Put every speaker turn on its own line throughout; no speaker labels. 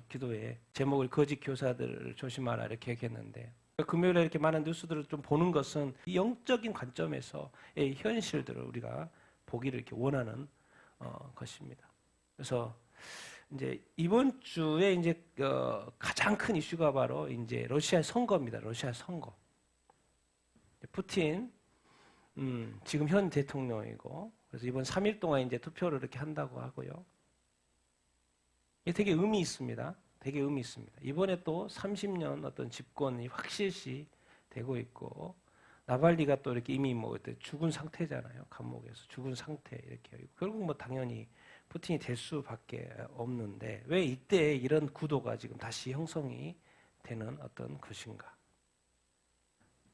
기도에 제목을 거짓 교사들을 조심하라 이렇게 얘기했는데, 금요일에 이렇게 많은 뉴스들을 좀 보는 것은 이 영적인 관점에서의 현실들을 우리가 보기를 이렇게 원하는 것입니다. 그래서 이제 이번 주에 이제 가장 큰 이슈가 바로 이제 러시아 선거입니다. 러시아 선거. 푸틴 지금 현 대통령이고, 그래서 이번 3일 동안 이제 투표를 이렇게 한다고 하고요. 이게 되게 의미 있습니다. 되게 의미 있습니다. 이번에 또 30년 어떤 집권이 확실시 되고 있고, 나발리가 또 이렇게 이미 뭐 죽은 상태잖아요. 감옥에서 죽은 상태 이렇게. 결국 뭐 당연히 푸틴이 될 수밖에 없는데, 왜 이때 이런 구도가 지금 다시 형성이 되는 어떤 것인가?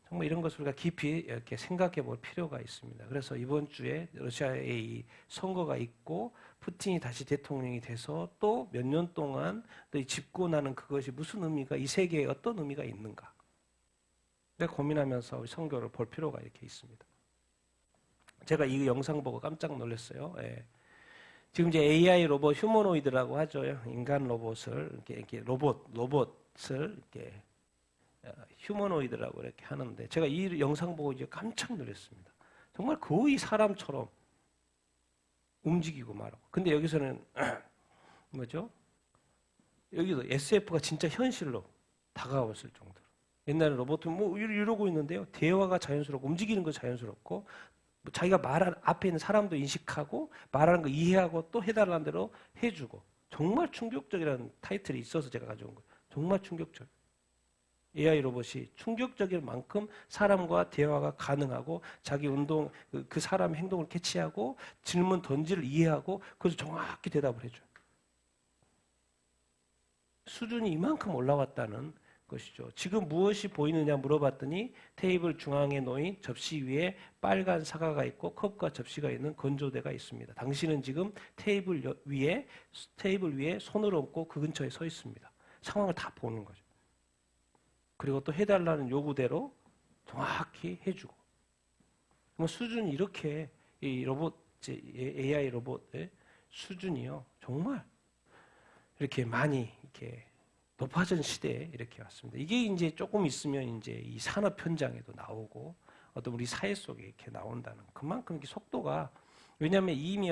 정말 이런 것을 우리가 깊이 이렇게 생각해 볼 필요가 있습니다. 그래서 이번 주에 러시아의 이 선거가 있고, 푸틴이 다시 대통령이 돼서 또 몇 년 동안 또 집권하는 그것이 무슨 의미가, 이 세계에 어떤 의미가 있는가? 내가 고민하면서 우리 선교를 볼 필요가 이렇게 있습니다. 제가 이 영상 보고 깜짝 놀랐어요. 예. 지금 이제 AI 로봇 휴머노이드라고 하죠. 인간 로봇을 이렇게 로봇을 이렇게 휴머노이드라고 이렇게 하는데, 제가 이 영상 보고 이제 깜짝 놀랐습니다. 정말 거의 사람처럼 움직이고 말하고. 근데 여기서는 뭐죠? 여기도 SF가 진짜 현실로 다가왔을 정도로. 옛날에 로봇은 뭐 이러고 있는데요. 대화가 자연스럽고 움직이는 거 자연스럽고, 자기가 말하는 앞에 있는 사람도 인식하고 말하는 거 이해하고 또 해달라는 대로 해주고. 정말 충격적이라는 타이틀이 있어서 제가 가져온 거예요. 정말 충격적. AI 로봇이 충격적일 만큼 사람과 대화가 가능하고, 자기 운동, 그 사람의 행동을 캐치하고 질문 던지를 이해하고 그래서 정확히 대답을 해줘요. 수준이 이만큼 올라왔다는 것이죠. 지금 무엇이 보이느냐 물어봤더니 테이블 중앙에 놓인 접시 위에 빨간 사과가 있고 컵과 접시가 있는 건조대가 있습니다. 당신은 지금 테이블 위에 손을 얹고 그 근처에 서 있습니다. 상황을 다 보는 거죠. 그리고 또 해달라는 요구대로 정확히 해주고. 뭐 수준이 이렇게, 이 로봇, AI 로봇의 수준이요, 정말 이렇게 많이 이렇게 높아진 시대에 이렇게 왔습니다. 이게 이제 조금 있으면 이제 이 산업 현장에도 나오고 어떤 우리 사회 속에 이렇게 나온다는, 그만큼 이렇게 속도가, 왜냐하면 이미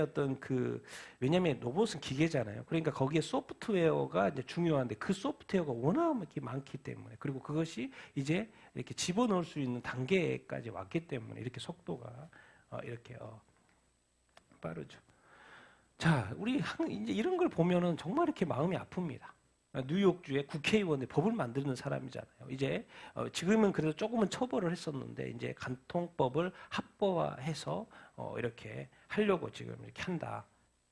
왜냐하면 로봇은 기계잖아요. 그러니까 거기에 소프트웨어가 이제 중요한데, 그 소프트웨어가 워낙 이렇게 많기 때문에, 그리고 그것이 이제 이렇게 집어넣을 수 있는 단계까지 왔기 때문에 이렇게 속도가 이렇게 빠르죠. 자, 우리 이제 이런 걸 보면은 정말 이렇게 마음이 아픕니다. 뉴욕주의 국회의원의 법을 만드는 사람이잖아요. 이제 지금은 그래도 조금은 처벌을 했었는데, 이제 간통법을 합법화해서 이렇게 하려고 지금 이렇게 한다.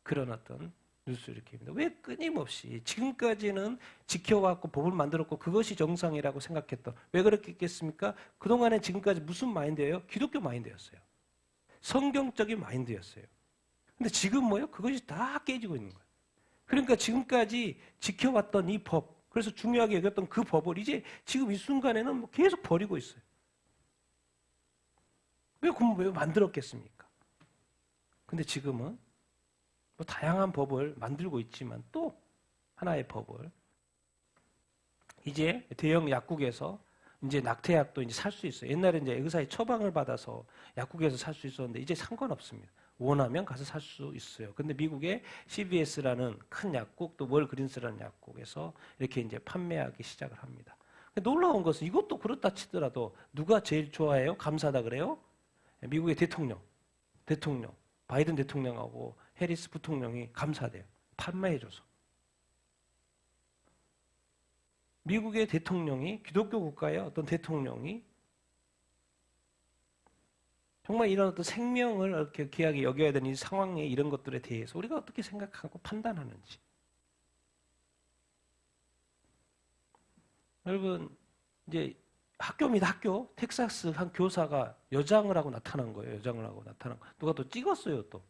그런 어떤 뉴스 이렇게입니다. 왜 끊임없이 지금까지는 지켜왔고 법을 만들었고 그것이 정상이라고 생각했던, 왜 그렇게 했겠습니까? 그동안에 지금까지 무슨 마인드예요? 기독교 마인드였어요. 성경적인 마인드였어요. 근데 지금 뭐예요? 그것이 다 깨지고 있는 거예요. 그러니까 지금까지 지켜왔던 이 법, 그래서 중요하게 여겼던 그 법을 이제 지금 이 순간에는 뭐 계속 버리고 있어요. 왜 만들었겠습니까? 근데 지금은 뭐 다양한 법을 만들고 있지만 또 하나의 법을, 이제 대형 약국에서 이제 낙태약도 이제 살 수 있어요. 옛날에 이제 의사의 처방을 받아서 약국에서 살 수 있었는데 이제 상관없습니다. 원하면 가서 살 수 있어요. 근데 미국의 CVS라는 큰 약국, 또 월그린스라는 약국에서 이렇게 이제 판매하기 시작을 합니다. 놀라운 것은 이것도 그렇다 치더라도 누가 제일 좋아해요? 감사하다 그래요? 미국의 대통령, 바이든 대통령하고 해리스 부통령이 감사돼요. 판매해줘서. 미국의 대통령이, 기독교 국가의 어떤 대통령이 정말 이런 어떤 생명을 이렇게 귀하게 여겨야 되는 이 상황에, 이런 것들에 대해서 우리가 어떻게 생각하고 판단하는지. 여러분, 이제 학교입니다, 학교. 텍사스 한 교사가 여장을 하고 나타난 거예요. 여장을 하고 나타난 거. 누가 또 찍었어요, 또.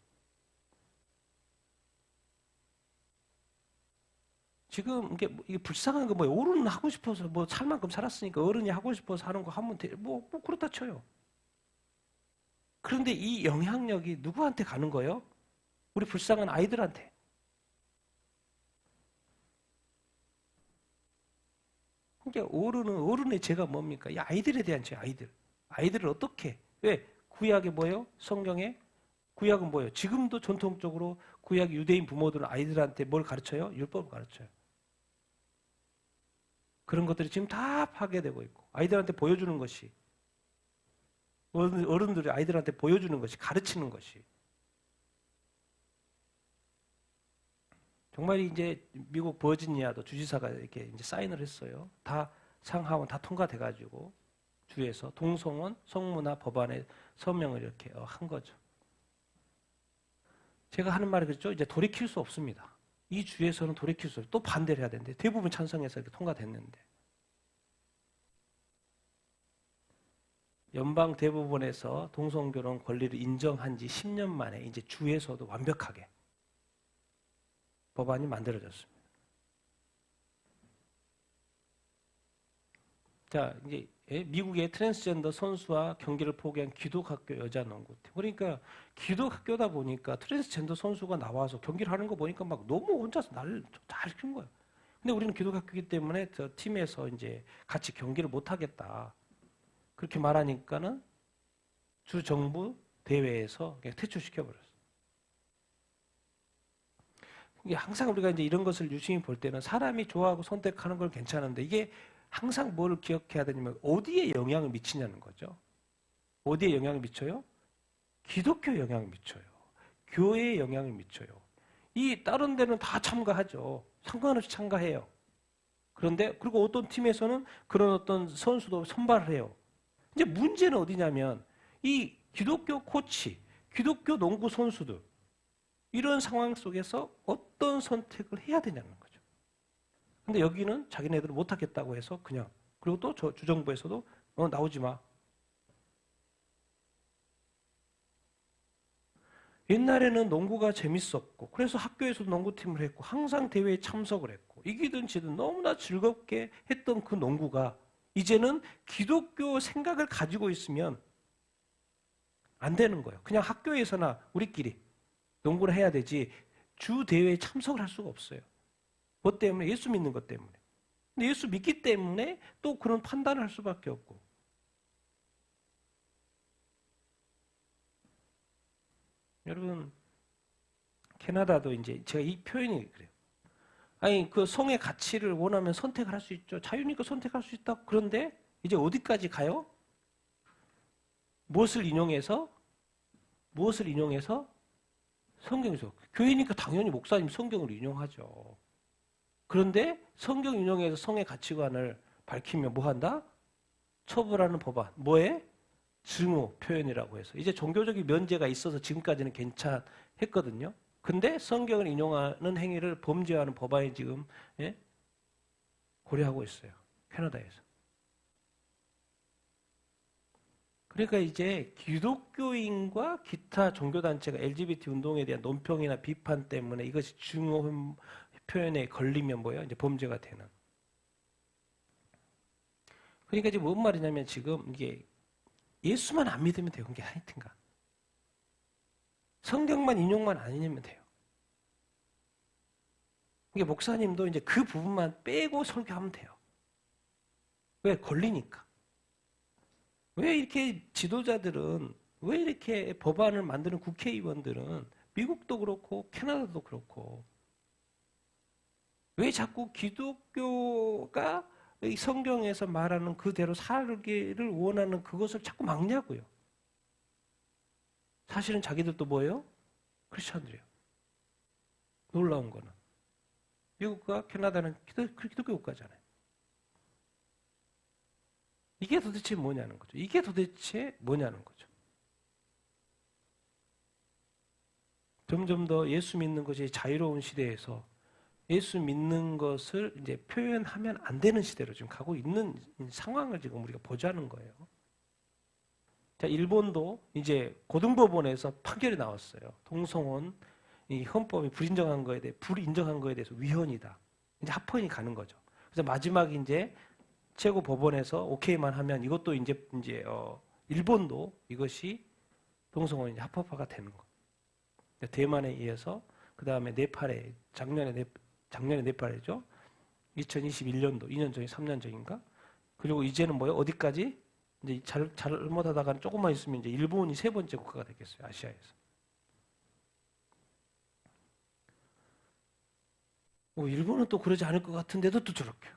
지금 이게 불쌍한 거 뭐예요? 어른은 하고 싶어서 뭐 살 만큼 살았으니까 어른이 하고 싶어서 하는 거 하면 돼. 뭐 그렇다 쳐요. 그런데 이 영향력이 누구한테 가는 거예요? 우리 불쌍한 아이들한테. 그러니까 어른의 죄가 뭡니까? 이 아이들에 대한 죄, 아이들을 어떻게? 왜? 구약에 뭐예요? 성경에 구약은 뭐예요? 지금도 전통적으로 구약 유대인 부모들은 아이들한테 뭘 가르쳐요? 율법을 가르쳐요. 그런 것들이 지금 다 파괴되고 있고 아이들한테 보여주는 것이 어른들이 아이들한테 보여주는 것이 가르치는 것이 정말 이제 미국 버지니아도 주지사가 이렇게 이제 사인을 했어요. 다 상하원 다 통과돼가지고 주에서 동성혼 성문화 법안에 서명을 이렇게 한 거죠. 제가 하는 말이 그랬죠. 이제 돌이킬 수 없습니다. 이 주에서는 돌이킬 수 없어요. 또 반대를 해야 되는데 대부분 찬성해서 이렇게 통과됐는데 연방 대법원에서 동성결혼 권리를 인정한 지 10년 만에 이제 주에서도 완벽하게 법안이 만들어졌습니다. 자, 이제 미국의 트랜스젠더 선수와 경기를 포기한 기독학교 여자 농구팀. 그러니까 기독학교다 보니까 트랜스젠더 선수가 나와서 경기를 하는 거 보니까 막 너무 혼자서 잘 큰 거예요. 근데 우리는 기독학교이기 때문에 저 팀에서 이제 같이 경기를 못 하겠다. 그렇게 말하니까는 주 정부 대회에서 그냥 퇴출시켜버렸어요. 이게 항상 우리가 이제 이런 것을 유심히 볼 때는 사람이 좋아하고 선택하는 건 괜찮은데 이게 항상 뭘 기억해야 되냐면 어디에 영향을 미치냐는 거죠. 어디에 영향을 미쳐요? 기독교에 영향을 미쳐요. 교회에 영향을 미쳐요. 이 다른 데는 다 참가하죠. 상관없이 참가해요. 그런데 그리고 어떤 팀에서는 그런 어떤 선수도 선발을 해요. 이제 문제는 어디냐면 이 기독교 코치, 기독교 농구 선수들 이런 상황 속에서 어떤 선택을 해야 되냐는 거죠. 근데 여기는 자기네들은 못하겠다고 해서 그냥 그리고 또 저 주정부에서도 나오지 마. 옛날에는 농구가 재밌었고 그래서 학교에서도 농구팀을 했고 항상 대회에 참석을 했고 이기든 지든 너무나 즐겁게 했던 그 농구가 이제는 기독교 생각을 가지고 있으면 안 되는 거예요. 그냥 학교에서나 우리끼리 농구를 해야 되지 주 대회에 참석을 할 수가 없어요. 뭐 때문에? 예수 믿는 것 때문에. 근데 예수 믿기 때문에 또 그런 판단을 할 수밖에 없고. 여러분, 캐나다도 이제 제가 이 표현이 그래요. 아니, 그 성의 가치를 원하면 선택을 할 수 있죠. 자유니까 선택할 수 있다. 그런데 이제 어디까지 가요? 무엇을 인용해서? 성경에서. 교회니까 당연히 목사님 성경을 인용하죠. 그런데 성경 인용해서 성의 가치관을 밝히면 뭐 한다? 처벌하는 법안. 뭐에? 증오 표현이라고 해서. 이제 종교적인 면제가 있어서 지금까지는 괜찮았거든요. 근데 성경을 인용하는 행위를 범죄하는 법안이 지금 고려하고 있어요. 캐나다에서. 그러니까 이제 기독교인과 기타 종교단체가 LGBT 운동에 대한 논평이나 비판 때문에 이것이 증오 표현에 걸리면 뭐예요? 이제 범죄가 되는. 그러니까 지금 뭔 말이냐면 지금 이게 예수만 안 믿으면 돼요. 그게 하여튼가. 성경만 인용만 아니면 돼요. 이게 목사님도 이제 그 부분만 빼고 설교하면 돼요. 왜? 걸리니까. 왜 이렇게 지도자들은, 왜 이렇게 법안을 만드는 국회의원들은 미국도 그렇고 캐나다도 그렇고 왜 자꾸 기독교가 이 성경에서 말하는 그대로 살기를 원하는 그것을 자꾸 막냐고요. 사실은 자기들도 뭐예요? 크리스천들이에요. 놀라운 거는. 미국과 캐나다는 기독교 국가잖아요. 이게 도대체 뭐냐는 거죠. 이게 도대체 뭐냐는 거죠. 점점 더 예수 믿는 것이 자유로운 시대에서 예수 믿는 것을 이제 표현하면 안 되는 시대로 지금 가고 있는 상황을 지금 우리가 보자는 거예요. 자, 일본도 이제 고등법원에서 판결이 나왔어요. 동성혼 이 헌법이 불인정한 거에 대해서 위헌이다. 이제 합헌이 가는 거죠. 그래서 마지막 이제 최고 법원에서 오케이만 하면 이것도 이제 일본도 이것이 동성혼이 합법화가 되는 거. 대만에 의해서 그 다음에 네팔에 작년에 네팔이죠. 2021년도, 2년 전이 3년 전인가? 그리고 이제는 뭐예요? 어디까지? 이제 잘못하다가는 조금만 있으면 이제 일본이 세 번째 국가가 되겠어요. 아시아에서. 일본은 또 그러지 않을 것 같은데도 또 저렇게.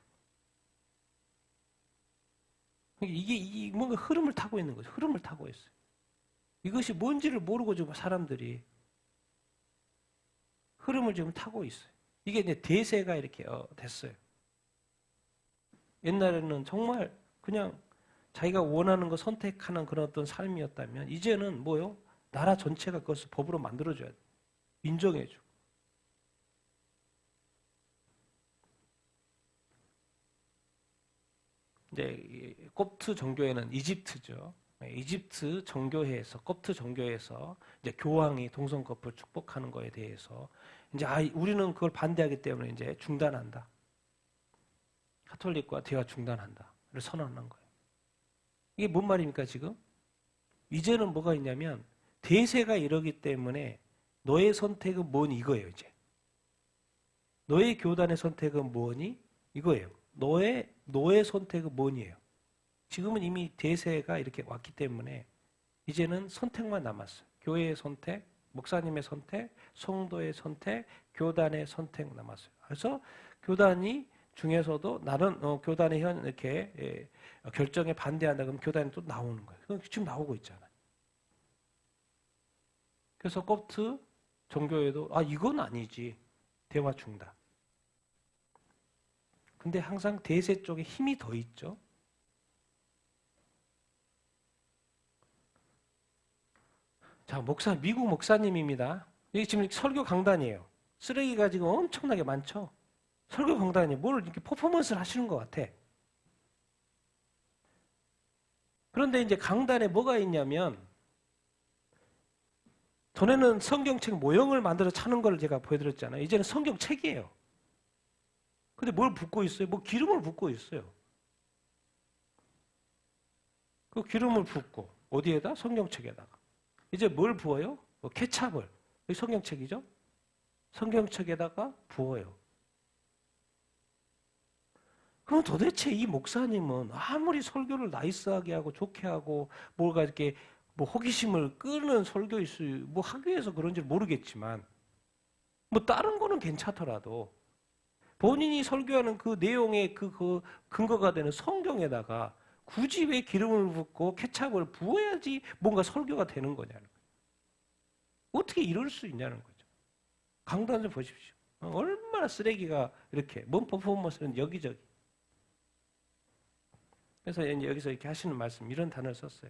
이게 뭔가 흐름을 타고 있는 거죠. 흐름을 타고 있어요. 이것이 뭔지를 모르고 지금 사람들이 흐름을 지금 타고 있어요. 이게 이제 대세가 이렇게 됐어요. 옛날에는 정말 그냥 자기가 원하는 거 선택하는 그런 어떤 삶이었다면 이제는 뭐요? 나라 전체가 그것을 법으로 만들어줘야 돼. 인정해줘. 이제 콥트 정교회는 이집트죠. 이집트 정교회에서 콥트 정교회에서 이제 교황이 동성 커플 축복하는 거에 대해서 이제 우리는 그걸 반대하기 때문에 이제 중단한다. 카톨릭과 대화 중단한다를 선언한 거예요. 이게 뭔 말입니까 지금? 이제는 뭐가 있냐면 대세가 이러기 때문에 너의 선택은 뭐니 이거예요 이제. 너의 교단의 선택은 뭐니 이거예요. 너의 선택은 뭐니예요. 지금은 이미 대세가 이렇게 왔기 때문에 이제는 선택만 남았어요. 교회의 선택, 목사님의 선택, 성도의 선택, 교단의 선택 남았어요. 그래서 교단이 중에서도 나는 교단의 이렇게 결정에 반대한다 그러면 교단이 또 나오는 거예요. 지금 나오고 있잖아요. 그래서 콥트 정교회도 이건 아니지. 대화 중단. 근데 항상 대세 쪽에 힘이 더 있죠. 자, 미국 목사님입니다. 여기 지금 설교 강단이에요. 쓰레기가 지금 엄청나게 많죠. 설교 강단이 뭘 이렇게 퍼포먼스를 하시는 것 같아. 그런데 이제 강단에 뭐가 있냐면 전에는 성경책 모형을 만들어 차는 걸 제가 보여드렸잖아요. 이제는 성경책이에요. 근데 뭘 붓고 있어요? 뭐 기름을 붓고 있어요. 그 기름을 붓고 어디에다? 성경책에다가. 이제 뭘 부어요? 케찹을. 여기 성경책이죠? 성경책에다가 부어요. 그럼 도대체 이 목사님은 아무리 설교를 나이스하게 하고 좋게 하고 뭔가 이렇게 뭐 호기심을 끄는 설교일 뭐 하기 위해서 그런지 모르겠지만 뭐 다른 거는 괜찮더라도 본인이 설교하는 그 내용의 그 근거가 되는 성경에다가 굳이 왜 기름을 붓고 케찹을 부어야지 뭔가 설교가 되는 거냐는 거예요. 어떻게 이럴 수 있냐는 거죠. 강단 좀 보십시오. 얼마나 쓰레기가 이렇게 몸 퍼포먼스는 여기저기. 그래서 여기서 이렇게 하시는 말씀 이런 단어를 썼어요.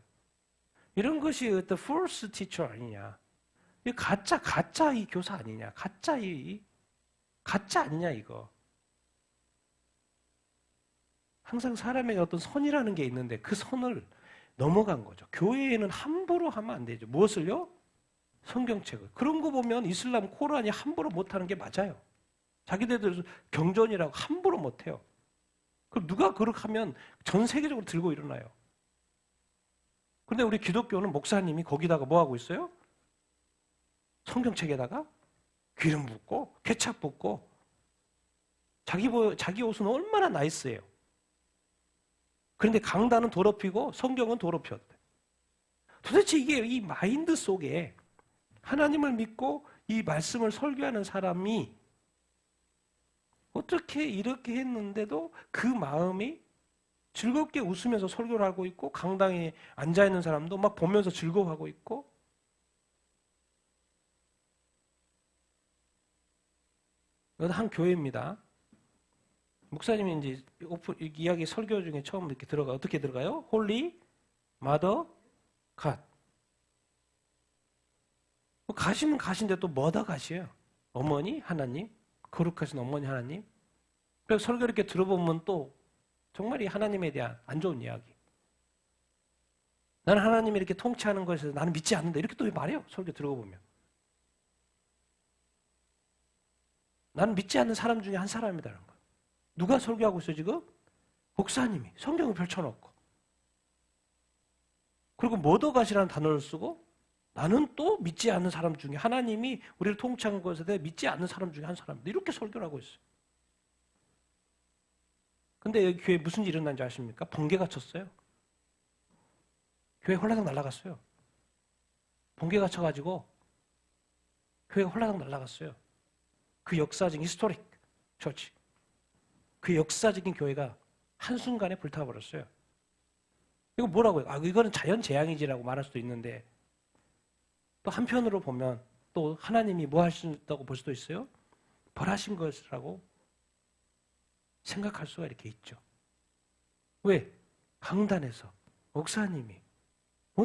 이런 것이 어떤 false teacher 아니냐. 이 가짜 이 교사 아니냐. 가짜 아니냐 이거. 항상 사람에게 어떤 선이라는 게 있는데 그 선을 넘어간 거죠. 교회에는 함부로 하면 안 되죠. 무엇을요? 성경책을. 그런 거 보면 이슬람 코란이 함부로 못하는 게 맞아요. 자기네들 경전이라고 함부로 못해요. 그럼 누가 그렇게 하면 전 세계적으로 들고 일어나요. 그런데 우리 기독교는 목사님이 거기다가 뭐 하고 있어요? 성경책에다가 기름 붓고 케찹 붓고 자기 옷은 얼마나 나이스해요. 그런데 강단은 더럽히고 성경은 더럽혔대. 도대체 이게 이 마인드 속에 하나님을 믿고 이 말씀을 설교하는 사람이 어떻게 이렇게 했는데도 그 마음이 즐겁게 웃으면서 설교를 하고 있고 강당에 앉아있는 사람도 막 보면서 즐거워하고 있고 이건 한 교회입니다. 목사님이 이제 이야기 설교 중에 처음 이렇게 어떻게 들어가요? 홀리 마더 갓. 가시면 가신데 또 뭐다 가시요? 어머니 하나님, 거룩하신 어머니 하나님. 그래서 설교 이렇게 들어보면 또 정말 이 하나님에 대한 안 좋은 이야기. 나는 하나님이 이렇게 통치하는 것에서 나는 믿지 않는다. 이렇게 또 말해요. 설교 들어보면. 나는 믿지 않는 사람 중에 한 사람이다라는 거예요. 누가 설교하고 있어요 지금? 목사님이 성경을 펼쳐놓고 그리고 뭐더가시라는 단어를 쓰고 나는 또 믿지 않는 사람 중에 하나님이 우리를 통치하는 것에 대해 믿지 않는 사람 중에 한 사람입니다. 이렇게 설교를 하고 있어요. 근데 여기 교회에 무슨 일이 일어난 줄 아십니까? 번개가 쳤어요. 교회 홀라당 날아갔어요. 번개가 쳐가지고 교회가 홀라당 날아갔어요. 그 역사적인 히스토릭 처치. 그 역사적인 교회가 한순간에 불타버렸어요. 이거 뭐라고요? 이거는 자연재앙이지라고 말할 수도 있는데 또 한편으로 보면 또 하나님이 뭐 하신다고 볼 수도 있어요? 벌하신 것이라고 생각할 수가 이렇게 있죠. 왜? 강단에서 목사님이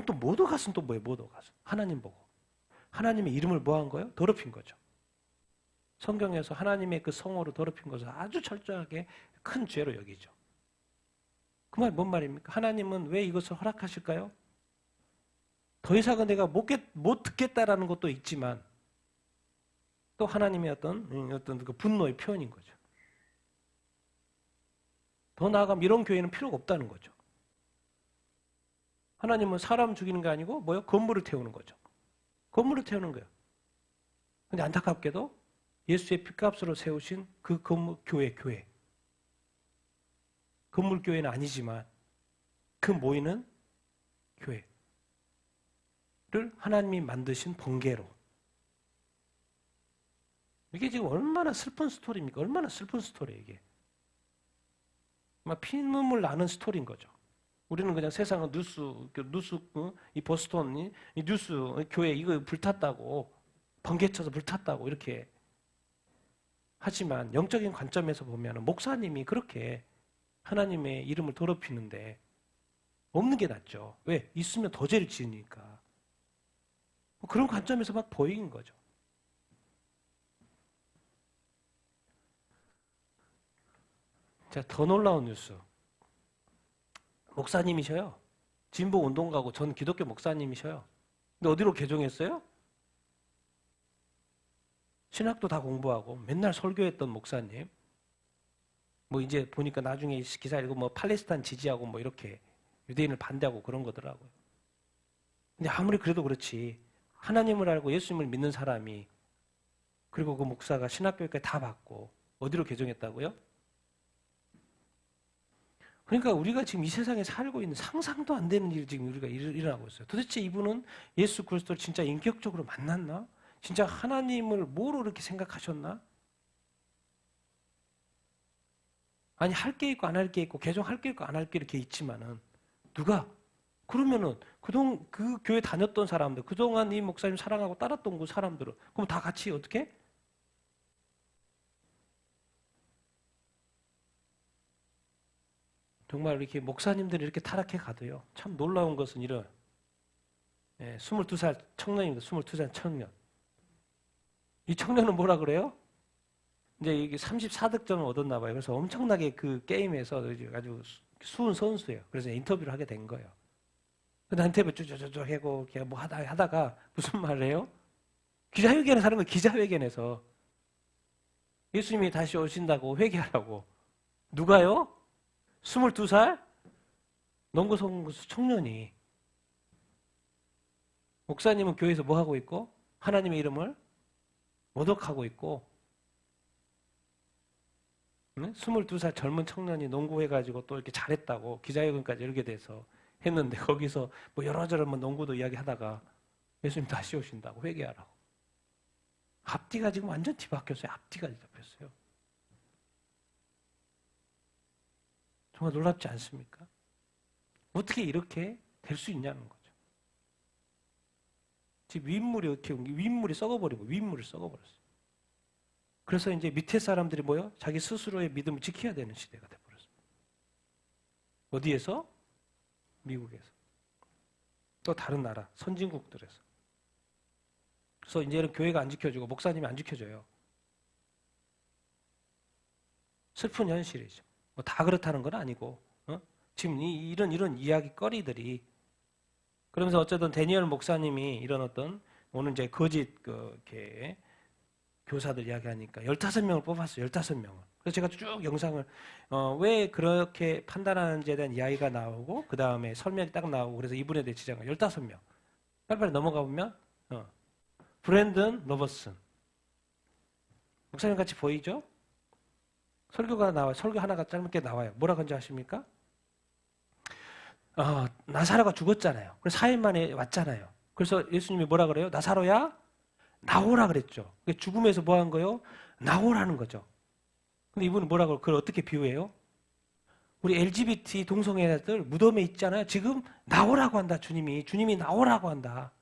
또 모도가슴 또 뭐예요? 모도가슴. 하나님 보고. 하나님의 이름을 뭐 한 거예요? 더럽힌 거죠. 성경에서 하나님의 그 성호로 더럽힌 것을 아주 철저하게 큰 죄로 여기죠. 그 말 뭔 말입니까? 하나님은 왜 이것을 허락하실까요? 더 이상은 내가 못 듣겠다라는 것도 있지만 또 하나님의 어떤 그 분노의 표현인 거죠. 더 나아가면 이런 교회는 필요가 없다는 거죠. 하나님은 사람 죽이는 게 아니고 뭐요? 건물을 태우는 거죠. 건물을 태우는 거예요. 근데 안타깝게도 예수의 피값으로 세우신 그 건물, 교회. 건물 교회는 아니지만 그 모이는 교회를 하나님이 만드신 번개로. 이게 지금 얼마나 슬픈 스토리입니까? 얼마나 슬픈 스토리예요, 이게. 막 피눈물 나는 스토리인 거죠. 우리는 그냥 세상은 뉴스, 이 보스턴, 이 뉴스, 교회 이거 불탔다고, 번개 쳐서 불탔다고 이렇게 하지만 영적인 관점에서 보면 목사님이 그렇게 하나님의 이름을 더럽히는데 없는 게 낫죠. 왜? 있으면 더 죄를 지으니까. 그런 관점에서 막 보이는 거죠. 자, 더 놀라운 뉴스. 목사님이셔요. 진보 운동가고 전 기독교 목사님이셔요. 근데 어디로 개종했어요? 신학도 다 공부하고 맨날 설교했던 목사님. 뭐 이제 보니까 나중에 기사 읽고 뭐 팔레스타인 지지하고 뭐 이렇게 유대인을 반대하고 그런 거더라고요. 근데 아무리 그래도 그렇지 하나님을 알고 예수님을 믿는 사람이 그리고 그 목사가 신학교육까지 다 받고 어디로 개종했다고요? 그러니까 우리가 지금 이 세상에 살고 있는 상상도 안 되는 일이 지금 우리가 일어나고 있어요. 도대체 이분은 예수 그리스도를 진짜 인격적으로 만났나? 진짜 하나님을 뭐로 이렇게 생각하셨나? 아니 할 게 있고 안 할 게 있고 개종할 게 있고 안 할 게 이렇게 있지만은 누가 그러면은 그 교회 다녔던 사람들 그동안 이 목사님 사랑하고 따랐던 그 사람들은 그럼 다 같이 어떻게? 정말 이렇게 목사님들이 이렇게 타락해 가도요. 참 놀라운 것은 이런 22살 청년입니다. 22살 청년. 이 청년은 뭐라 그래요? 이제 이게 34득점을 얻었나 봐요. 그래서 엄청나게 그 게임에서 아주 수훈 선수예요. 그래서 인터뷰를 하게 된 거예요. 근데 인터뷰 쭉쭉쭉 하고 뭐 하다가 무슨 말을 해요? 기자회견에서 하는 거예요. 기자회견에서 예수님이 다시 오신다고 회개하라고. 누가요? 22살 농구 선수 청년이 목사님은 교회에서 뭐 하고 있고 하나님의 이름을 모독하고 있고 22살 젊은 청년이 농구해가지고 또 이렇게 잘했다고 기자회견까지 열게 돼서 했는데 거기서 뭐 여러저러 뭐 농구도 이야기하다가 예수님 다시 오신다고 회개하라고. 앞뒤가 지금 완전 뒤바뀌었어요. 앞뒤가 뒤바뀌었어요. 정말 놀랍지 않습니까? 어떻게 이렇게 될 수 있냐는 거죠. 지금 윗물이 썩어버리고 윗물을 썩어버렸어요. 그래서 이제 밑에 사람들이 뭐요? 자기 스스로의 믿음을 지켜야 되는 시대가 돼버렸습니다. 어디에서? 미국에서. 또 다른 나라, 선진국들에서. 그래서 이제는 교회가 안 지켜주고 목사님이 안 지켜줘요. 슬픈 현실이죠. 뭐 다 그렇다는 건 아니고 지금 이런 이야기거리들이 그러면서 어쨌든 데니얼 목사님이 이런 어떤 오늘 이제 거짓 이렇게 교사들 이야기하니까 15명을 뽑았어요. 15명을. 그래서 제가 쭉 영상을 왜 그렇게 판단하는지에 대한 이야기가 나오고 그 다음에 설명이 딱 나오고 그래서 이분에 대해 지적을 15명. 빨리빨리 넘어가 보면 브랜든 로버슨 목사님 같이 보이죠? 설교가 나와 설교 하나가 짧게 나와요. 뭐라 그런지 아십니까? 나사로가 죽었잖아요. 그래서 4일 만에 왔잖아요. 그래서 예수님이 뭐라 그래요? 나사로야 나오라 그랬죠. 죽음에서 뭐 한 거예요? 나오라는 거죠. 근데 이분은 뭐라고 그걸 어떻게 비유해요? 우리 LGBT 동성애자들 무덤에 있잖아요. 지금 나오라고 한다. 주님이 나오라고 한다.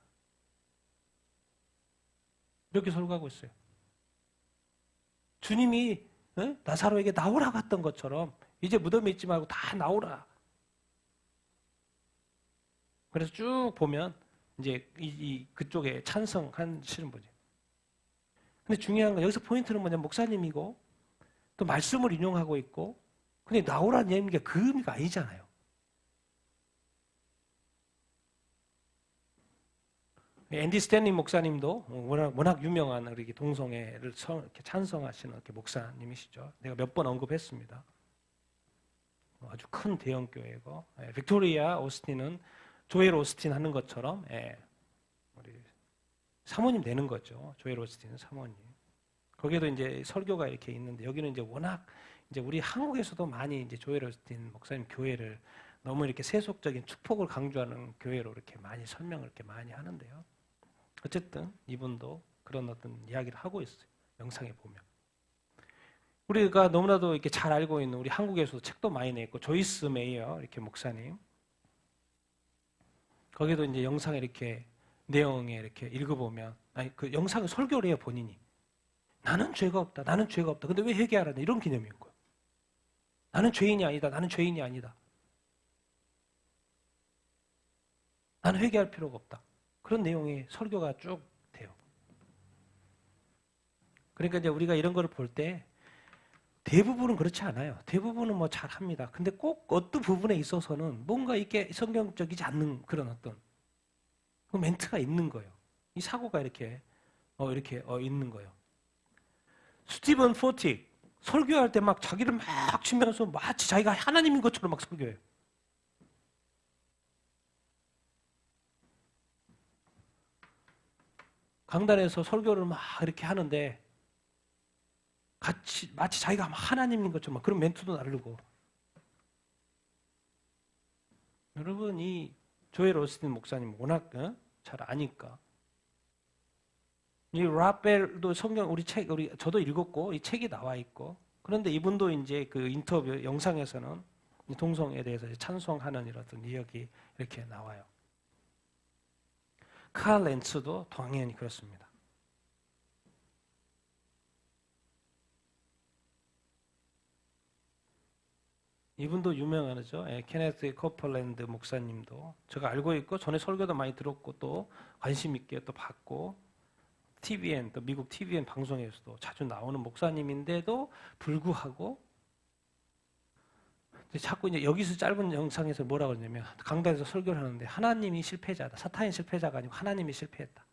이렇게 설교하고 있어요. 주님이 나사로에게 나오라고 했던 것처럼 이제 무덤에 있지 말고 다 나오라. 그래서 쭉 보면 이제 그쪽에 찬성하시는 분이. 근데 중요한 건 여기서 포인트는 뭐냐면 목사님이고 또 말씀을 인용하고 있고 근데 나오라는 얘기가 그 의미가 아니잖아요. 앤디 스탠리 목사님도 워낙 유명한 우리 동성애를 이렇게 찬성하시는 이렇게 목사님이시죠. 내가 몇 번 언급했습니다. 아주 큰 대형 교회고 빅토리아 오스틴은 조엘 오스틴 하는 것처럼 우리 사모님 되는 거죠. 조엘 오스틴은 사모님. 거기에도 이제 설교가 이렇게 있는데 여기는 이제 워낙 이제 우리 한국에서도 많이 이제 조엘 오스틴 목사님 교회를 너무 이렇게 세속적인 축복을 강조하는 교회로 이렇게 많이 설명을 이렇게 많이 하는데요. 어쨌든 이분도 그런 어떤 이야기를 하고 있어요. 영상에 보면. 우리가 너무나도 이렇게 잘 알고 있는 우리 한국에서도 책도 많이 냈고 조이스 메이어 이렇게 목사님. 거기도 이제 영상에 이렇게 내용에 이렇게 읽어보면 그 영상을 설교를 해요 본인이. 나는 죄가 없다. 나는 죄가 없다. 근데 왜 회개하라냐 이런 개념인 거예요. 나는 죄인이 아니다. 나는 죄인이 아니다. 나는 회개할 필요가 없다. 그런 내용의 설교가 쭉 돼요. 그러니까 이제 우리가 이런 거를 볼 때 대부분은 그렇지 않아요. 대부분은 뭐 잘합니다. 근데 꼭 어떤 부분에 있어서는 뭔가 이게 성경적이지 않는 그런 어떤 그 멘트가 있는 거예요. 이 사고가 이렇게 있는 거예요. 스티븐 포틱 설교할 때 막 자기를 막 치면서 마치 자기가 하나님인 것처럼 막 설교해요. 강단에서 설교를 막 이렇게 하는데 마치 자기가 하나님인 것처럼 그런 멘트도 나르고. 여러분 이 조엘 오스틴 목사님 워낙 잘 아니까. 이 라벨도 성경 우리 저도 읽었고 이 책이 나와 있고. 그런데 이분도 이제 그 인터뷰 영상에서는 동성애에 대해서 찬송하는 이런 이야기 이렇게 나와요. 칼 렌츠도 당연히 그렇습니다. 이분도 유명하죠. 케네스 코퍼랜드 목사님도 제가 알고 있고 전에 설교도 많이 들었고 또 관심 있게 또 봤고 TVN 또 미국 TVN 방송에서도 자주 나오는 목사님인데도 불구하고 자꾸 이제 여기서 짧은 영상에서 뭐라 그러냐면 강단에서 설교를 하는데 하나님이 실패자다. 사탄이 실패자가 아니고 하나님이 실패했다.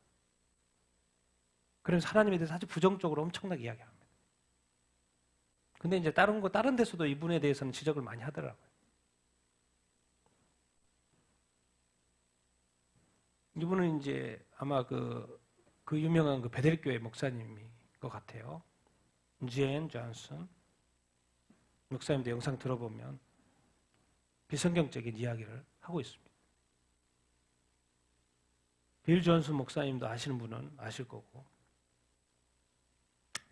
그래서 하나님에 대해서 아주 부정적으로 엄청나게 이야기합니다. 근데 이제 다른 데서도 이분에 대해서는 지적을 많이 하더라고요. 이분은 이제 아마 그 유명한 그 베델교회 목사님인 것 같아요. 제인 존슨 목사님도 영상 들어보면 비성경적인 이야기를 하고 있습니다. 빌 존슨 목사님도 아시는 분은 아실 거고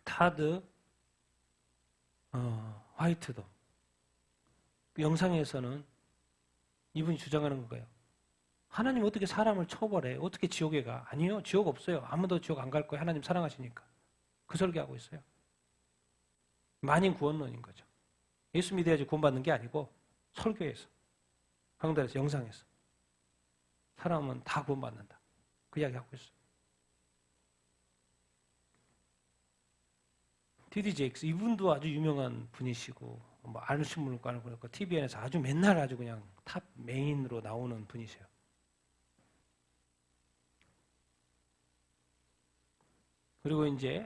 타드 화이트도 그 영상에서는 이분이 주장하는 거예요. 하나님 어떻게 사람을 처벌해? 어떻게 지옥에 가? 아니요. 지옥 없어요. 아무도 지옥 안 갈 거예요. 하나님 사랑하시니까. 그 설교하고 있어요. 만인 구원론인 거죠. 예수 믿어야지 구원받는 게 아니고 설교에서, 강단에서, 영상에서 사람은 다 구원받는다. 그 이야기하고 있어요. D.D. 제이크스 이분도 아주 유명한 분이시고 뭐 아시는 분을 그렇고 TVN에서 아주 맨날 아주 그냥 탑 메인으로 나오는 분이세요. 그리고 이제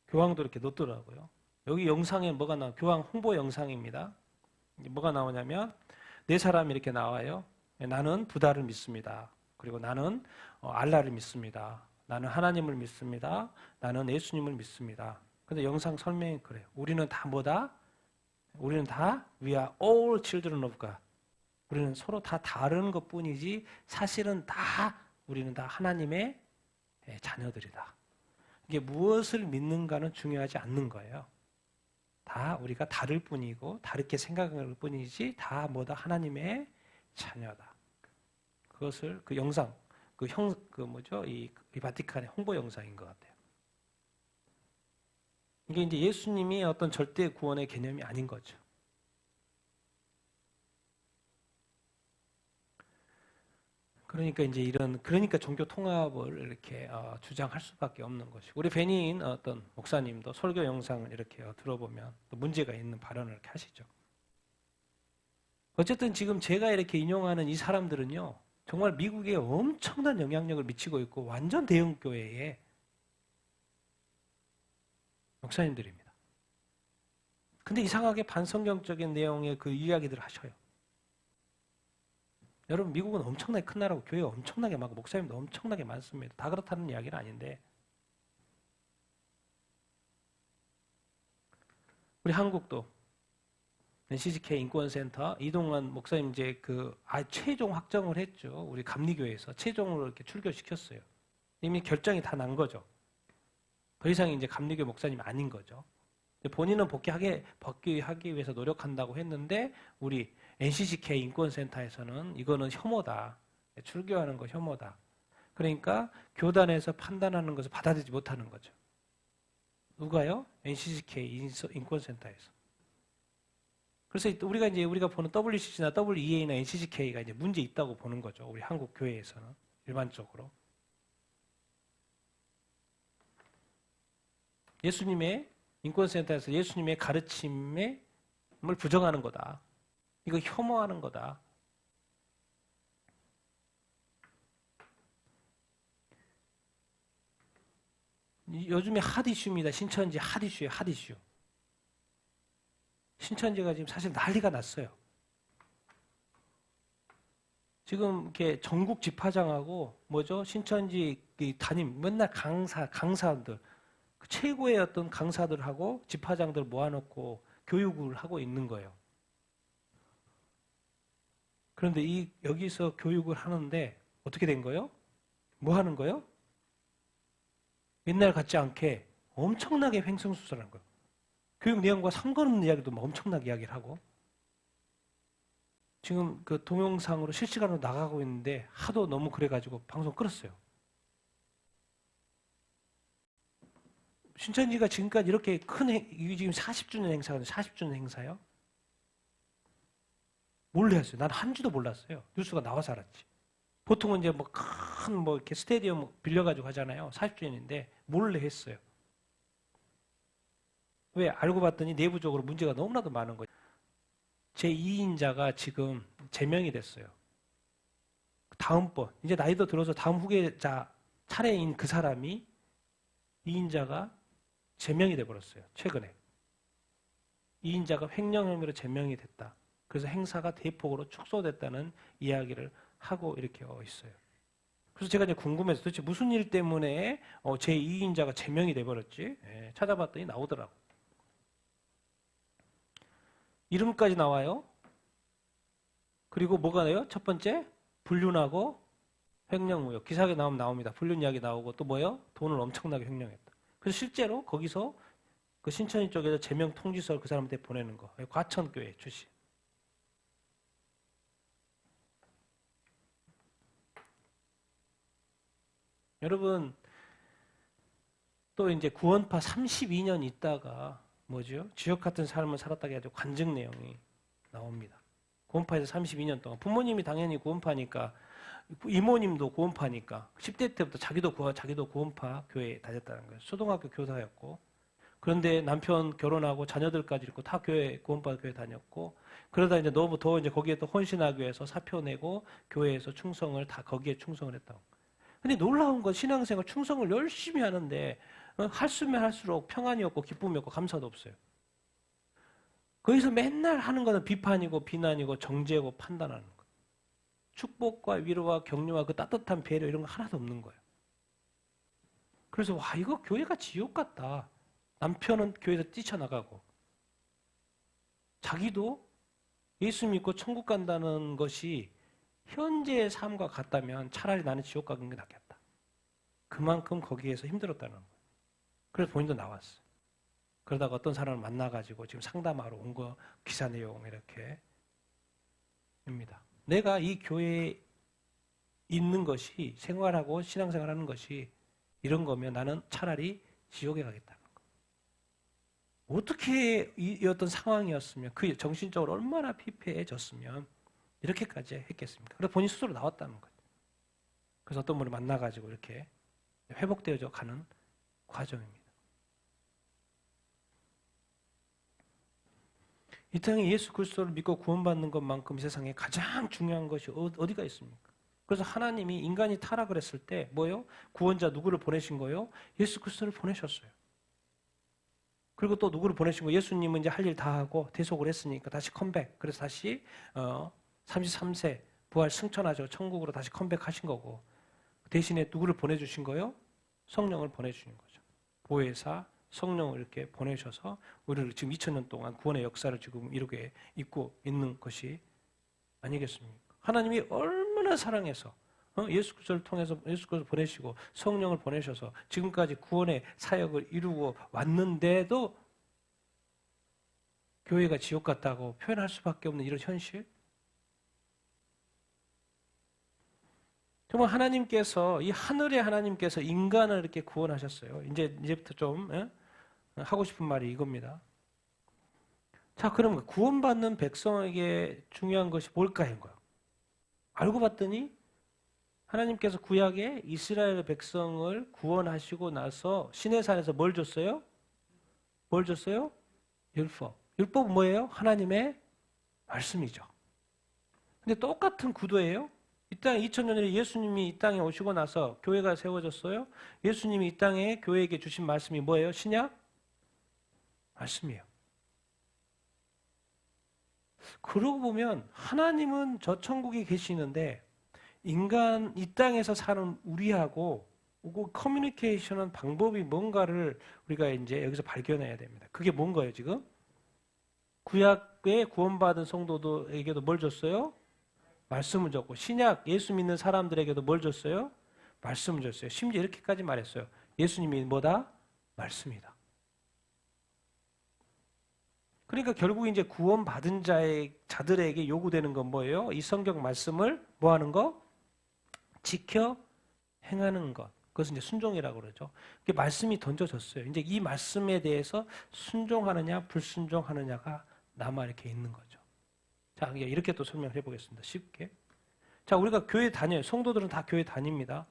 교황도 이렇게 넣더라고요. 여기 영상에 뭐가 나와? 교황 홍보 영상입니다. 뭐가 나오냐면 네 사람이 이렇게 나와요. 나는 부다를 믿습니다. 그리고 나는 알라를 믿습니다. 나는 하나님을 믿습니다. 나는 예수님을 믿습니다. 근데 영상 설명이 그래요. 우리는 다 뭐다? 우리는 다 we are all children of God. 우리는 서로 다 다른 것 뿐이지 사실은 다 우리는 다 하나님의 자녀들이다. 이게 무엇을 믿는가는 중요하지 않는 거예요. 다 우리가 다를 뿐이고 다르게 생각할 뿐이지 다 뭐다 하나님의 자녀다. 그것을 그 영상 이 바티칸의 홍보 영상인 것 같아요. 이게 이제 예수님이 어떤 절대 구원의 개념이 아닌 거죠. 그러니까 이제 그러니까 종교 통합을 이렇게 주장할 수밖에 없는 것이고, 우리 베니인 어떤 목사님도 설교 영상을 이렇게 들어보면 또 문제가 있는 발언을 이렇게 하시죠. 어쨌든 지금 제가 이렇게 인용하는 이 사람들은요, 정말 미국에 엄청난 영향력을 미치고 있고 완전 대형 교회의 목사님들입니다. 근데 이상하게 반성경적인 내용의 그 이야기들을 하셔요. 여러분, 미국은 엄청나게 큰 나라고 교회가 엄청나게 많고 목사님도 엄청나게 많습니다. 다 그렇다는 이야기는 아닌데, 우리 한국도 CGK 인권센터 이동환 목사님 이제 최종 확정을 했죠. 우리 감리교회에서 최종으로 이렇게 출교시켰어요. 이미 결정이 다 난 거죠. 더 이상 이제 감리교 목사님이 아닌 거죠. 본인은 복귀하기 위해서 노력한다고 했는데 우리 NCCK 인권센터에서는 이거는 혐오다. 출교하는 거 혐오다. 그러니까 교단에서 판단하는 것을 받아들이지 못하는 거죠. 누가요? NCCK 인권센터에서. 그래서 우리가 보는 WCC나 WEA나 NCCK가 이제 문제 있다고 보는 거죠. 우리 한국 교회에서는 일반적으로. 예수님의 인권센터에서 예수님의 가르침을 부정하는 거다. 이거 혐오하는 거다. 요즘에 핫 이슈입니다. 신천지 핫 이슈예요. 핫 이슈. 신천지가 지금 사실 난리가 났어요. 지금 이렇게 전국 집화장하고 신천지 담임 맨날 강사들 최고의 어떤 강사들하고 집화장들 모아놓고 교육을 하고 있는 거예요. 그런데 여기서 교육을 하는데 어떻게 된 거예요? 뭐 하는 거예요? 옛날 같지 않게 엄청나게 횡성수설하는 거예요. 교육 내용과 상관없는 이야기도 엄청나게 이야기를 하고, 지금 그 동영상으로 실시간으로 나가고 있는데 하도 너무 그래가지고 방송 끌었어요. 신천지가 지금까지 이렇게 이게 지금 40주년 행사거든요. 40주년 행사요. 몰래 했어요. 난 한 주도 몰랐어요. 뉴스가 나와서 알았지. 보통은 이제 이렇게 스테디움 빌려가지고 하잖아요. 40주년인데 몰래 했어요. 왜? 알고 봤더니 내부적으로 문제가 너무나도 많은 거예요. 제2인자가 지금 제명이 됐어요. 다음번, 이제 나이도 들어서 다음 후계자 차례인 그 사람이 2인자가 제명이 돼버렸어요. 최근에. 2인자가 횡령 혐의로 제명이 됐다. 그래서 행사가 대폭으로 축소됐다는 이야기를 하고 이렇게 있어요. 그래서 제가 이제 궁금해서 도대체 무슨 일 때문에 제2인자가 제명이 돼버렸지? 찾아봤더니 나오더라고. 이름까지 나와요. 그리고 뭐가 나요? 첫 번째, 불륜하고 횡령무효. 기사에 나오면 나옵니다. 불륜 이야기 나오고 또 뭐예요? 돈을 엄청나게 횡령했다. 그래서 실제로 거기서 그 신천지 쪽에서 제명 통지서를 그 사람한테 보내는 거. 과천교회 출신. 여러분, 또 이제 구원파 32년 있다가 지옥 같은 삶을 살았다고 해가지고 관증 내용이 나옵니다. 구원파에서 32년 동안 부모님이 당연히 구원파니까, 이모님도 구원파니까 10대 때부터 자기도 구원파 교회에 다녔다는 거예요. 초등학교 교사였고, 그런데 남편 결혼하고 자녀들까지 있고 다 구원파 교회 다녔고, 그러다 이제 너무 더 이제 거기에 또 헌신하기 위해서 사표 내고 교회에서 거기에 충성을 했다고. 근데 놀라운 건 신앙생활 충성을 열심히 하는데 할수면 할수록 평안이 없고 기쁨이 없고 감사도 없어요. 거기서 맨날 하는 거는 비판이고 비난이고 정죄고 판단하는 거예요. 축복과 위로와 격려와 그 따뜻한 배려 이런 거 하나도 없는 거예요. 그래서 이거 교회가 지옥 같다. 남편은 교회에서 뛰쳐나가고 자기도 예수 믿고 천국 간다는 것이 현재의 삶과 같다면 차라리 나는 지옥 가는 게 낫겠다. 그만큼 거기에서 힘들었다는 거예요. 그래서 본인도 나왔어요. 그러다가 어떤 사람을 만나가지고 지금 상담하러 온 거 기사 내용 이렇게 입니다. 내가 이 교회에 있는 것이 생활하고 신앙생활하는 것이 이런 거면 나는 차라리 지옥에 가겠다는 거. 어떻게 이 어떤 상황이었으면 그 정신적으로 얼마나 피폐해졌으면 이렇게까지 했겠습니까? 그래서 본인 스스로 나왔다는 거예요. 그래서 어떤 분을 만나가지고 이렇게 회복되어져 가는 과정입니다. 이 땅에 예수 그리스도를 믿고 구원받는 것만큼 이 세상에 가장 중요한 것이 어디가 있습니까? 그래서 하나님이 인간이 타락을 했을 때 뭐예요? 구원자 누구를 보내신 거예요? 예수 그리스도를 보내셨어요. 그리고 또 누구를 보내신 거예요? 예수님은 이제 할 일 다 하고 대속을 했으니까 다시 컴백. 그래서 다시 33세 부활 승천하죠. 천국으로 다시 컴백하신 거고 대신에 누구를 보내주신 거예요? 성령을 보내주신 거죠. 보혜사 성령을 이렇게 보내셔서 우리를 지금 2000년 동안 구원의 역사를 지금 이렇게 입고 있는 것이 아니겠습니까? 하나님이 얼마나 사랑해서 예수 그리스도를 통해서 예수 그리스도를 보내시고 성령을 보내셔서 지금까지 구원의 사역을 이루고 왔는데도 교회가 지옥 같다고 표현할 수밖에 없는 이런 현실? 정말 하나님께서 이 하늘의 하나님께서 인간을 이렇게 구원하셨어요. 이제부터 좀 하고 싶은 말이 이겁니다. 자, 그럼 구원받는 백성에게 중요한 것이 뭘까 한 거예요. 알고 봤더니 하나님께서 구약에 이스라엘 백성을 구원하시고 나서 시내산에서 뭘 줬어요? 뭘 줬어요? 율법. 율법은 뭐예요? 하나님의 말씀이죠. 근데 똑같은 구도예요. 이 땅에 2000년 전에 예수님이 이 땅에 오시고 나서 교회가 세워졌어요. 예수님이 이 땅에 교회에게 주신 말씀이 뭐예요? 신약? 말씀이에요. 그러고 보면 하나님은 저 천국에 계시는데 인간 이 땅에서 사는 우리하고 커뮤니케이션한 방법이 뭔가를 우리가 이제 여기서 발견해야 됩니다. 그게 뭔가요, 지금? 구약에 구원받은 성도들에게도 뭘 줬어요? 말씀을 줬고 신약 예수 믿는 사람들에게도 뭘 줬어요? 말씀을 줬어요. 심지어 이렇게까지 말했어요. 예수님이 뭐다? 말씀이다. 그러니까 결국 이제 구원받은 자들에게 요구되는 건 뭐예요? 이 성경 말씀을 뭐 하는 거? 지켜 행하는 것. 그것은 이제 순종이라고 그러죠. 그 말씀이 던져졌어요. 이제 이 말씀에 대해서 순종하느냐, 불순종하느냐가 남아 이렇게 있는 거죠. 자, 이렇게 또 설명해 보겠습니다. 쉽게. 자, 우리가 교회 다녀요. 성도들은 다 교회 다닙니다.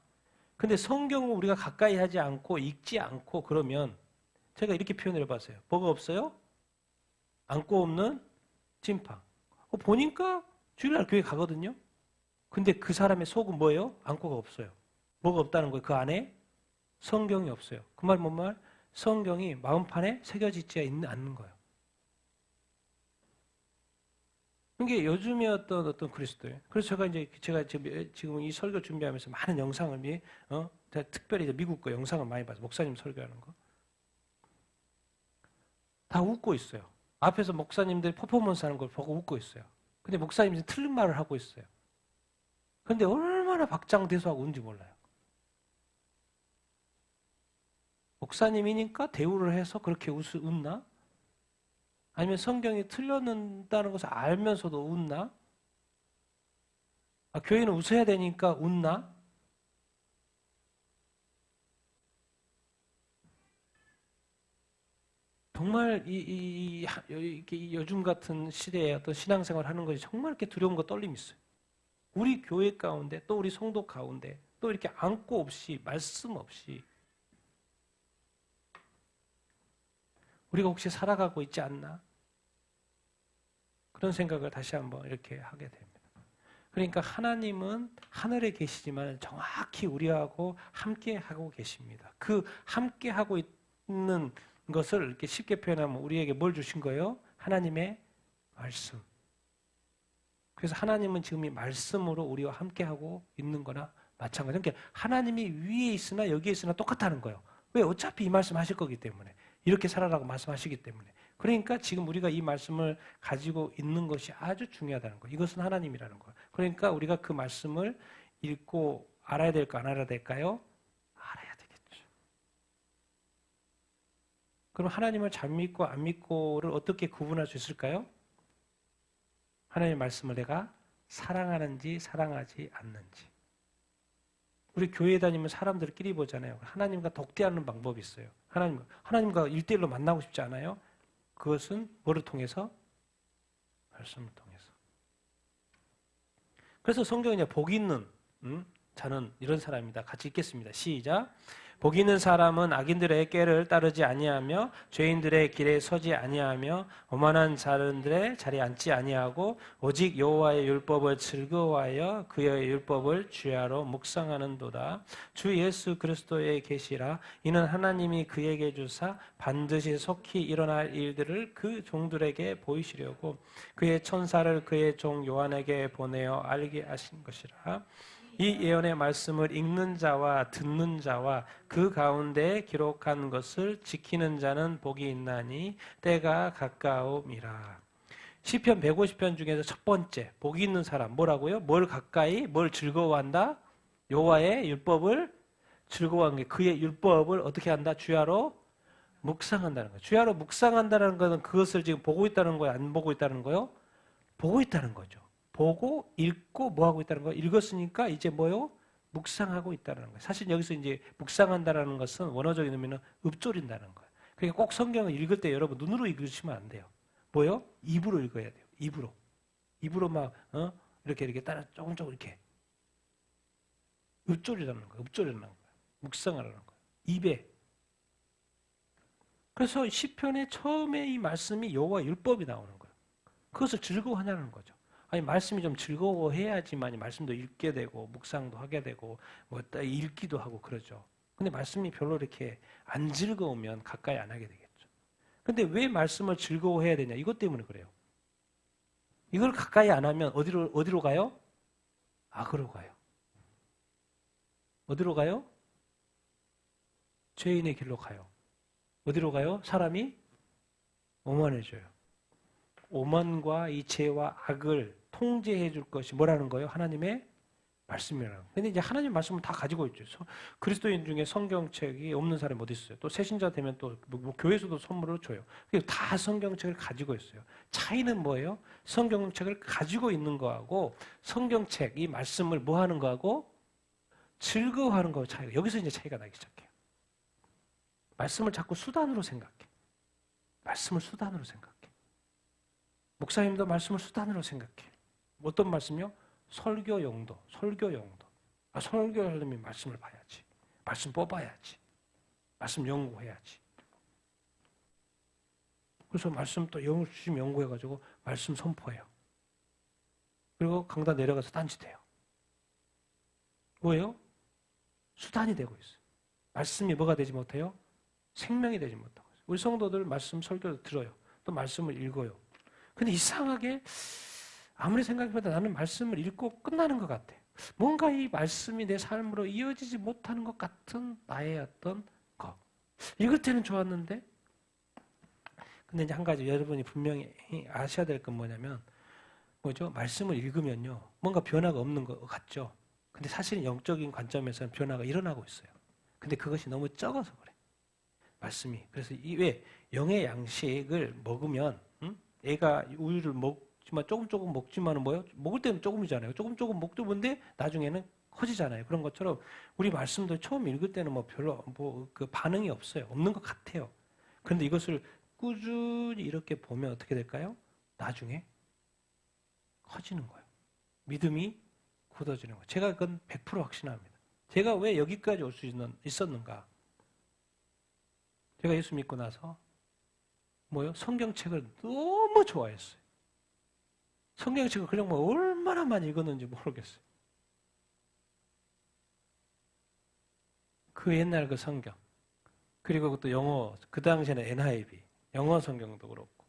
근데 성경을 우리가 가까이 하지 않고 읽지 않고 그러면 제가 이렇게 표현을 해봤어요. 뭐가 없어요? 안고 없는 찐빵. 보니까 주일날 교회 가거든요. 근데 그 사람의 속은 뭐예요? 안고가 없어요. 뭐가 없다는 거예요? 그 안에 성경이 없어요. 그 말 뭔 말? 성경이 마음판에 새겨지지 않는 거예요. 이게 요즘에 어떤 그리스도예요. 그래서 제가 지금 이 설교 준비하면서 많은 영상을 특별히 이제 미국 거 영상을 많이 봐서 목사님 설교하는 거 다 웃고 있어요. 앞에서 목사님들이 퍼포먼스 하는 걸 보고 웃고 있어요. 근데 목사님이 틀린 말을 하고 있어요. 근데 얼마나 박장대소하고 웃는지 몰라요. 목사님이니까 대우를 해서 그렇게 웃나? 아니면 성경이 틀렸다는 것을 알면서도 웃나? 교회는 웃어야 되니까 웃나? 정말 요즘 같은 시대에 어떤 신앙생활 하는 것이 정말 이렇게 두려움과 떨림이 있어요. 우리 교회 가운데 또 우리 성도 가운데 또 이렇게 안고 없이 말씀 없이 우리가 혹시 살아가고 있지 않나? 그런 생각을 다시 한번 이렇게 하게 됩니다. 그러니까 하나님은 하늘에 계시지만 정확히 우리하고 함께 하고 계십니다. 그 함께 하고 있는 것을 이렇게 쉽게 표현하면 우리에게 뭘 주신 거예요? 하나님의 말씀. 그래서 하나님은 지금 이 말씀으로 우리와 함께 하고 있는 거나 마찬가지예요. 그러니까 하나님이 위에 있으나 여기에 있으나 똑같다는 거예요. 왜? 어차피 이 말씀 하실 거기 때문에. 이렇게 살아라고 말씀하시기 때문에. 그러니까 지금 우리가 이 말씀을 가지고 있는 것이 아주 중요하다는 거예요. 이것은 하나님이라는 거예요. 그러니까 우리가 그 말씀을 읽고 알아야 될까 안 알아야 될까요? 알아야 되겠죠. 그럼 하나님을 잘 믿고 안 믿고를 어떻게 구분할 수 있을까요? 하나님의 말씀을 내가 사랑하는지 사랑하지 않는지. 우리 교회 다니면 사람들끼리 보잖아요. 하나님과 독대하는 방법이 있어요. 하나님과 1대1로 만나고 싶지 않아요? 그것은 뭐를 통해서? 말씀을 통해서. 그래서 성경에 복이 있는 자는 이런 사람이다. 같이 읽겠습니다. 시작. 복이 있는 사람은 악인들의 꾀를 따르지 아니하며 죄인들의 길에 서지 아니하며 오만한 자들의 자리에 앉지 아니하고 오직 여호와의 율법을 즐거워하여 그의 율법을 주야로 묵상하는도다. 주 예수 그리스도의 계시라. 이는 하나님이 그에게 주사 반드시 속히 일어날 일들을 그 종들에게 보이시려고 그의 천사를 그의 종 요한에게 보내어 알게 하신 것이라. 이 예언의 말씀을 읽는 자와 듣는 자와 그 가운데 기록한 것을 지키는 자는 복이 있나니 때가 가까움이라. 시편 150편 중에서 첫 번째 복이 있는 사람 뭐라고요? 뭘 가까이 뭘 즐거워한다? 여호와의 율법을 즐거워하는 게 그의 율법을 어떻게 한다? 주야로 묵상한다는 거예요. 주야로 묵상한다는 것은 그것을 지금 보고 있다는 거예요? 안 보고 있다는 거예요? 보고 있다는 거죠. 보고 읽고 뭐 하고 있다는 거예요? 읽었으니까 이제 뭐요? 묵상하고 있다는 거예요. 사실 여기서 이제 묵상한다라는 것은 원어적인 의미는 읊조린다는 거예요. 그러니까 꼭 성경을 읽을 때 여러분 눈으로 읽으시면 안 돼요. 뭐요? 입으로 읽어야 돼요. 입으로. 입으로 막 이렇게 따라 조금 이렇게 읊조리라는 거예요. 읊조리라는 거예요. 묵상하라는 거예요. 입에. 그래서 시편의 처음에 이 말씀이 여호와 율법이 나오는 거예요. 그것을 즐거워하냐는 거죠. 아니 말씀이 좀 즐거워해야지만 말씀도 읽게 되고 묵상도 하게 되고 뭐 읽기도 하고 그러죠. 근데 말씀이 별로 이렇게 안 즐거우면 가까이 안 하게 되겠죠. 근데 왜 말씀을 즐거워해야 되냐? 이것 때문에 그래요. 이걸 가까이 안 하면 어디로 가요? 악으로 가요. 어디로 가요? 죄인의 길로 가요. 어디로 가요? 사람이 오만해져요. 오만과 이 죄와 악을 통제해 줄 것이 뭐라는 거예요? 하나님의 말씀이라는 거예요. 근데 이제 하나님 말씀을 다 가지고 있죠. 그리스도인 중에 성경책이 없는 사람이 어디 있어요? 또 새신자 되면 또 뭐 교회에서도 선물을 줘요. 다 성경책을 가지고 있어요. 차이는 뭐예요? 성경책을 가지고 있는 거하고 성경책, 이 말씀을 뭐 하는 거하고 즐거워하는 거하고 차이가. 여기서 이제 차이가 나기 시작해요. 말씀을 자꾸 수단으로 생각해. 말씀을 수단으로 생각해. 목사님도 말씀을 수단으로 생각해. 어떤 말씀이요? 설교 용도. 설교하려면 말씀을 봐야지. 말씀 뽑아야지. 말씀 연구해야지. 그래서 말씀 또 열심히 연구해가지고 말씀 선포해요. 그리고 강단 내려가서 딴짓해요. 뭐예요? 수단이 되고 있어요. 말씀이 뭐가 되지 못해요? 생명이 되지 못하고 있어요. 우리 성도들 말씀 설교를 들어요. 또 말씀을 읽어요. 근데 이상하게 아무리 생각해봐도 나는 말씀을 읽고 끝나는 것 같아. 뭔가 이 말씀이 내 삶으로 이어지지 못하는 것 같은 나의 어떤 것. 읽을 때는 좋았는데 근데 이제 한 가지 여러분이 분명히 아셔야 될 건 뭐냐면 뭐죠? 말씀을 읽으면요. 뭔가 변화가 없는 것 같죠? 근데 사실은 영적인 관점에서는 변화가 일어나고 있어요. 근데 그것이 너무 적어서 그래. 말씀이. 그래서 왜 영의 양식을 먹으면 애가 우유를 먹지만 조금 먹지만은 뭐예요? 먹을 때는 조금이잖아요. 조금 먹도 뭔데 나중에는 커지잖아요. 그런 것처럼 우리 말씀도 처음 읽을 때는 뭐 별로 그 반응이 없어요. 없는 것 같아요. 그런데 이것을 꾸준히 이렇게 보면 어떻게 될까요? 나중에 커지는 거예요. 믿음이 굳어지는 거예요. 제가 그건 100% 확신합니다. 제가 왜 여기까지 올 수 있었는가? 제가 예수 믿고 나서 뭐요? 성경책을 너무 좋아했어요. 성경책을 그냥 뭐 얼마나 많이 읽었는지 모르겠어요. 그 옛날 그 성경. 그리고 또 영어, 그 당시에는 NIV, 영어 성경도 그렇고.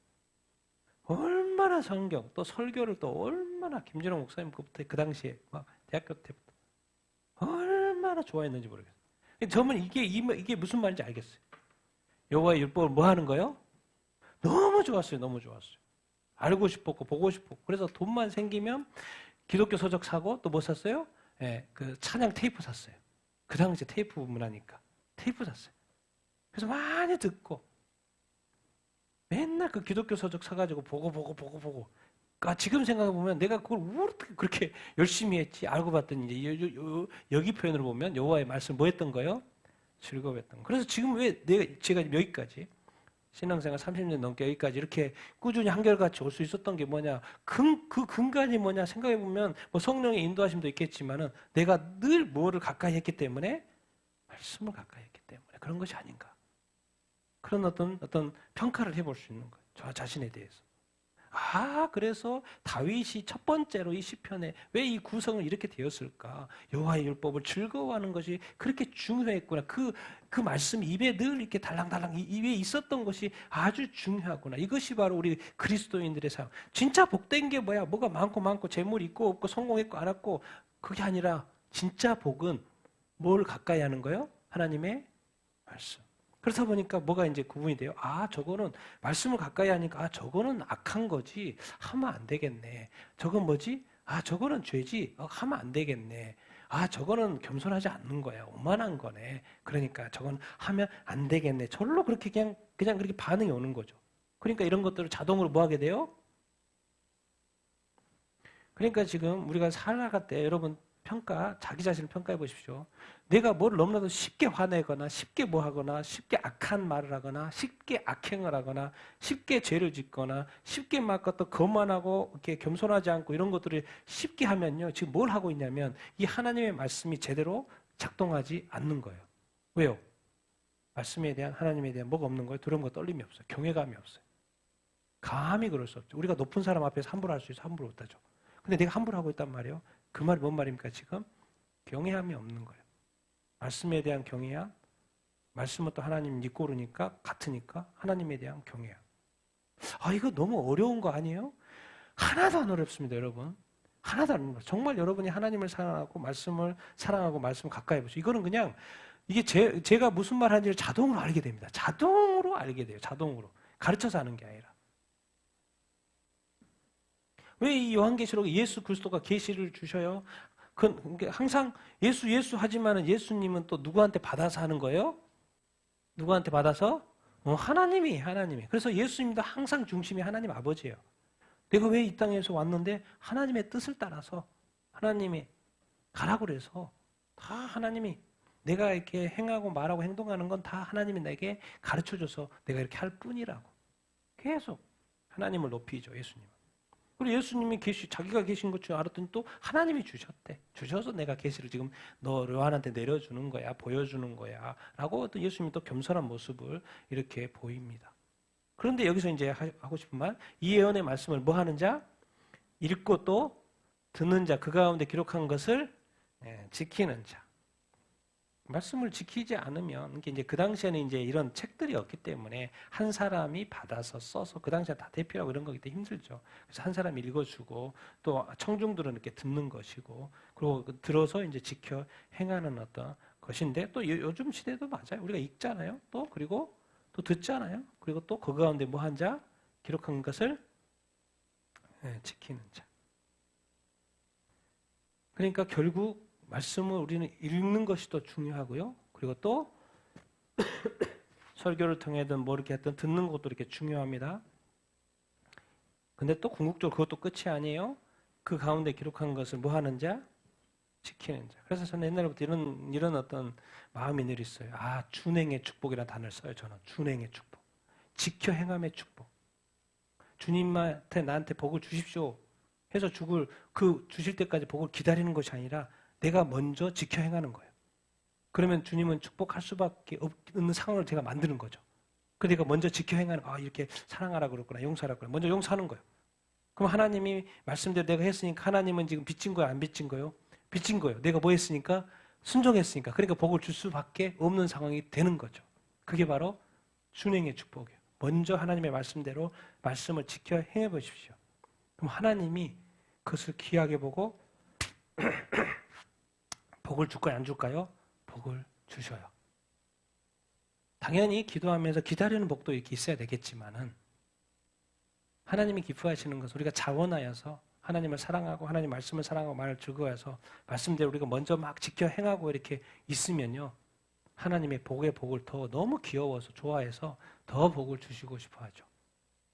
얼마나 성경, 또 설교를 또 얼마나 김진호 목사님 그 당시에 막 대학교 때부터 얼마나 좋아했는지 모르겠어요. 저는 이게 무슨 말인지 알겠어요. 여호와의 율법을 뭐 하는 거예요? 너무 좋았어요. 너무 좋았어요. 알고 싶었고 보고 싶었고. 그래서 돈만 생기면 기독교 서적 사고 또 뭐 샀어요? 예, 그 찬양 테이프 샀어요. 그 당시에 테이프 문화니까 테이프 샀어요. 그래서 많이 듣고 맨날 그 기독교 서적 사가지고 보고. 그러니까 지금 생각해보면 내가 그걸 어떻게 그렇게 열심히 했지? 알고 봤더니 이제 여기 표현으로 보면 여호와의 말씀 뭐 했던 거예요? 즐거웠던 거. 그래서 지금 왜 제가 여기까지 신앙생활 30년 넘게 여기까지 이렇게 꾸준히 한결같이 올 수 있었던 게 뭐냐? 그 근간이 뭐냐? 생각해보면 뭐 성령의 인도하심도 있겠지만은 내가 늘 뭐를 가까이 했기 때문에 말씀을 가까이 했기 때문에 그런 것이 아닌가? 그런 어떤 평가를 해볼 수 있는 거예요. 저 자신에 대해서. 그래서 다윗이 첫 번째로 이 시편에 왜 이 구성을 이렇게 되었을까? 여호와의 율법을 즐거워하는 것이 그렇게 중요했구나. 그 말씀이 입에 늘 이렇게 달랑달랑 입에 있었던 것이 아주 중요하구나. 이것이 바로 우리 그리스도인들의 삶. 진짜 복된 게 뭐야? 뭐가 많고 재물 있고 없고 성공했고 안 했고 그게 아니라 진짜 복은 뭘 가까이 하는 거예요? 하나님의 말씀. 그렇다 보니까 뭐가 이제 구분이 돼요? 저거는 말씀을 가까이 하니까 저거는 악한 거지 하면 안 되겠네. 저건 뭐지? 저거는 죄지 하면 안 되겠네. 저거는 겸손하지 않는 거야. 오만한 거네. 그러니까 저건 하면 안 되겠네. 절로 그렇게 그냥 그렇게 반응이 오는 거죠. 그러니까 이런 것들을 자동으로 뭐 하게 돼요? 그러니까 지금 우리가 살아갈 때 여러분 자기 자신을 평가해 보십시오. 내가 뭘 너무나도 쉽게 화내거나 쉽게 뭐 하거나 쉽게 악한 말을 하거나 쉽게 악행을 하거나 쉽게 죄를 짓거나 쉽게 막 또 거만하고 이렇게 겸손하지 않고 이런 것들을 쉽게 하면요. 지금 뭘 하고 있냐면 이 하나님의 말씀이 제대로 작동하지 않는 거예요. 왜요? 말씀에 대한 하나님에 대한 뭐가 없는 거예요? 두려움과 떨림이 없어요. 경외감이 없어요. 감히 그럴 수 없죠. 우리가 높은 사람 앞에서 함부로 할 수 있어 함부로 못하죠. 근데 내가 함부로 하고 있단 말이에요. 그 말이 뭔 말입니까 지금? 경외함이 없는 거예요. 말씀에 대한 경외함, 말씀은 또 하나님 이꼬르니까 같으니까 하나님에 대한 경외함. 이거 너무 어려운 거 아니에요? 하나도 안 어렵습니다, 여러분. 하나도 안 어렵습니다. 정말 여러분이 하나님을 사랑하고 말씀을 가까이 보시죠. 이거는 그냥 이게 제가 무슨 말 하는지를 자동으로 알게 됩니다. 자동으로 알게 돼요. 자동으로. 가르쳐서 하는 게 아니라. 왜 이 요한계시록에 예수 그리스도가 계시를 주셔요? 항상 예수 하지만은 예수님은 또 누구한테 받아서 하는 거예요? 누구한테 받아서? 하나님이. 그래서 예수님도 항상 중심이 하나님 아버지예요. 내가 왜 이 땅에서 왔는데 하나님의 뜻을 따라서 하나님이 가라고 그래서 다 하나님이 내가 이렇게 행하고 말하고 행동하는 건 다 하나님이 내게 가르쳐줘서 내가 이렇게 할 뿐이라고. 계속 하나님을 높이죠, 예수님. 그리고 예수님이 자기가 계신 것 줄 알았더니 또 하나님이 주셨대. 주셔서 내가 계시를 지금 너 요한한테 내려주는 거야, 보여주는 거야. 라고 또 예수님이 또 겸손한 모습을 이렇게 보입니다. 그런데 여기서 이제 하고 싶은 말, 이 예언의 말씀을 뭐 하는 자? 읽고 또 듣는 자, 그 가운데 기록한 것을 지키는 자. 말씀을 지키지 않으면 이제 그 당시에는 이제 이런 책들이 없기 때문에 한 사람이 받아서 써서 그 당시에 다 대표하고 이런 거기 때문에 힘들죠. 그래서 한 사람이 읽어주고 또 청중들은 이렇게 듣는 것이고 그리고 들어서 이제 지켜 행하는 어떤 것인데 또 요즘 시대도 맞아요. 우리가 읽잖아요. 또 그리고 또 듣잖아요. 그리고 또 그 가운데 뭐 한 자 기록한 것을 지키는 자. 그러니까 결국 말씀을 우리는 읽는 것이 더 중요하고요. 그리고 또 설교를 통해든 뭐 이렇게 했든 듣는 것도 이렇게 중요합니다. 근데 또 궁극적으로 그것도 끝이 아니에요. 그 가운데 기록한 것을 뭐 하는 자? 지키는 자. 그래서 저는 옛날부터 이런 어떤 마음이 늘 있어요. 준행의 축복이라는 단어를 써요. 저는 준행의 축복. 지켜 행함의 축복. 주님한테 나한테 복을 주십시오 해서 주실 때까지 복을 기다리는 것이 아니라 내가 먼저 지켜 행하는 거예요. 그러면 주님은 축복할 수밖에 없는 상황을 제가 만드는 거죠. 그래서 내가 먼저 지켜 행하는 이렇게 사랑하라 그랬구나, 용서하라 그랬구나. 먼저 용서하는 거예요. 그럼 하나님이 말씀대로 내가 했으니까 하나님은 지금 빚진 거예요, 안 빚진 거예요? 빚진 거예요. 내가 뭐 했으니까? 순종했으니까. 그러니까 복을 줄 수밖에 없는 상황이 되는 거죠. 그게 바로 준행의 축복이에요. 먼저 하나님의 말씀대로 말씀을 지켜 행해 보십시오. 그럼 하나님이 그것을 귀하게 보고 복을 줄까요, 안 줄까요? 복을 주셔요. 당연히 기도하면서 기다리는 복도 이렇게 있어야 되겠지만은 하나님이 기뻐하시는 것은 우리가 자원하여서 하나님을 사랑하고 하나님 말씀을 사랑하고 말을 즐거워해서 말씀대로 우리가 먼저 막 지켜 행하고 이렇게 있으면요. 하나님의 복의 복을 더 너무 귀여워서 좋아해서 더 복을 주시고 싶어 하죠.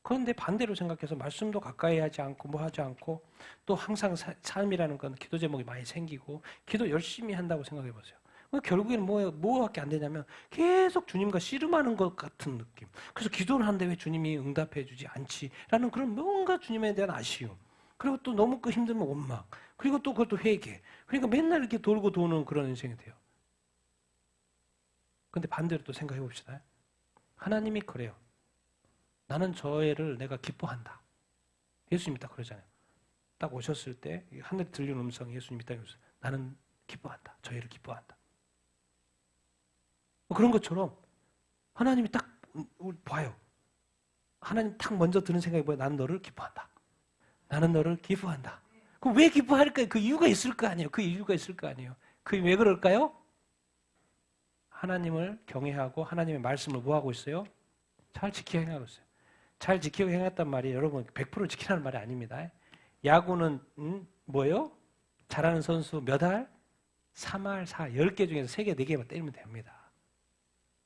그런데 반대로 생각해서 말씀도 가까이 하지 않고 뭐 하지 않고 또 항상 삶이라는 건 기도 제목이 많이 생기고 기도 열심히 한다고 생각해 보세요. 결국에는 뭐밖에 안 되냐면 계속 주님과 씨름하는 것 같은 느낌. 그래서 기도를 하는데 왜 주님이 응답해 주지 않지라는 그런 뭔가 주님에 대한 아쉬움. 그리고 또 너무 힘들면 원망. 그리고 또 그것도 회개. 그러니까 맨날 이렇게 돌고 도는 그런 인생이 돼요. 근데 반대로 또 생각해 봅시다. 하나님이 그래요. 나는 저 애를 내가 기뻐한다. 예수님이 딱 그러잖아요. 딱 오셨을 때 하늘에 들리는 음성이 예수님이 딱 그러셨어요. 나는 기뻐한다. 저 애를 기뻐한다. 그런 것처럼 하나님이 딱 봐요. 하나님 딱 먼저 드는 생각이 뭐야? 나는 너를 기뻐한다. 나는 너를 기뻐한다. 그럼 왜 기뻐할까요? 그 이유가 있을 거 아니에요. 그 이유가 있을 거 아니에요. 그게 왜 그럴까요? 하나님을 경외하고 하나님의 말씀을 뭐 하고 있어요? 잘 지키고 행하고 있어요. 잘 지키고 행했단 말이 여러분 100% 지키라는 말이 아닙니다. 야구는 뭐예요? 잘하는 선수 몇 알? 3할, 4, 10개 중에서 3개, 4개만 때리면 됩니다.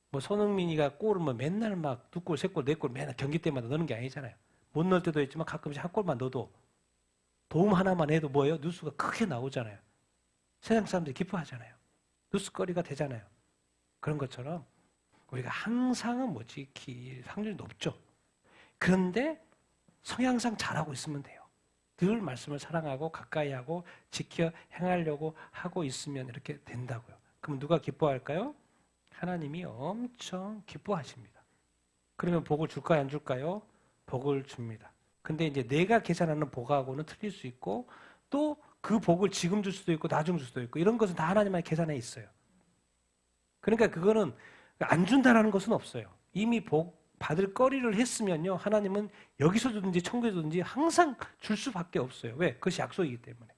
뭐 손흥민이가 골을 뭐 맨날 막 2골, 3골, 4골 맨날 경기 때마다 넣는 게 아니잖아요. 못 넣을 때도 있지만 가끔씩 한 골만 넣어도 도움 하나만 해도 뭐예요? 뉴스가 크게 나오잖아요. 세상 사람들이 기뻐하잖아요. 뉴스거리가 되잖아요. 그런 것처럼 우리가 항상은 못 지킬 확률이 높죠. 그런데 성향상 잘하고 있으면 돼요. 늘 말씀을 사랑하고 가까이 하고 지켜 행하려고 하고 있으면 이렇게 된다고요. 그럼 누가 기뻐할까요? 하나님이 엄청 기뻐하십니다. 그러면 복을 줄까요? 안 줄까요? 복을 줍니다. 근데 이제 내가 계산하는 복하고는 틀릴 수 있고 또 그 복을 지금 줄 수도 있고 나중 줄 수도 있고 이런 것은 다 하나님만의 계산에 있어요. 그러니까 그거는 안 준다라는 것은 없어요. 이미 복 받을 거리를 했으면요. 하나님은 여기서 주든지 천국에서 주든지 항상 줄 수밖에 없어요. 왜? 그것이 약속이기 때문에.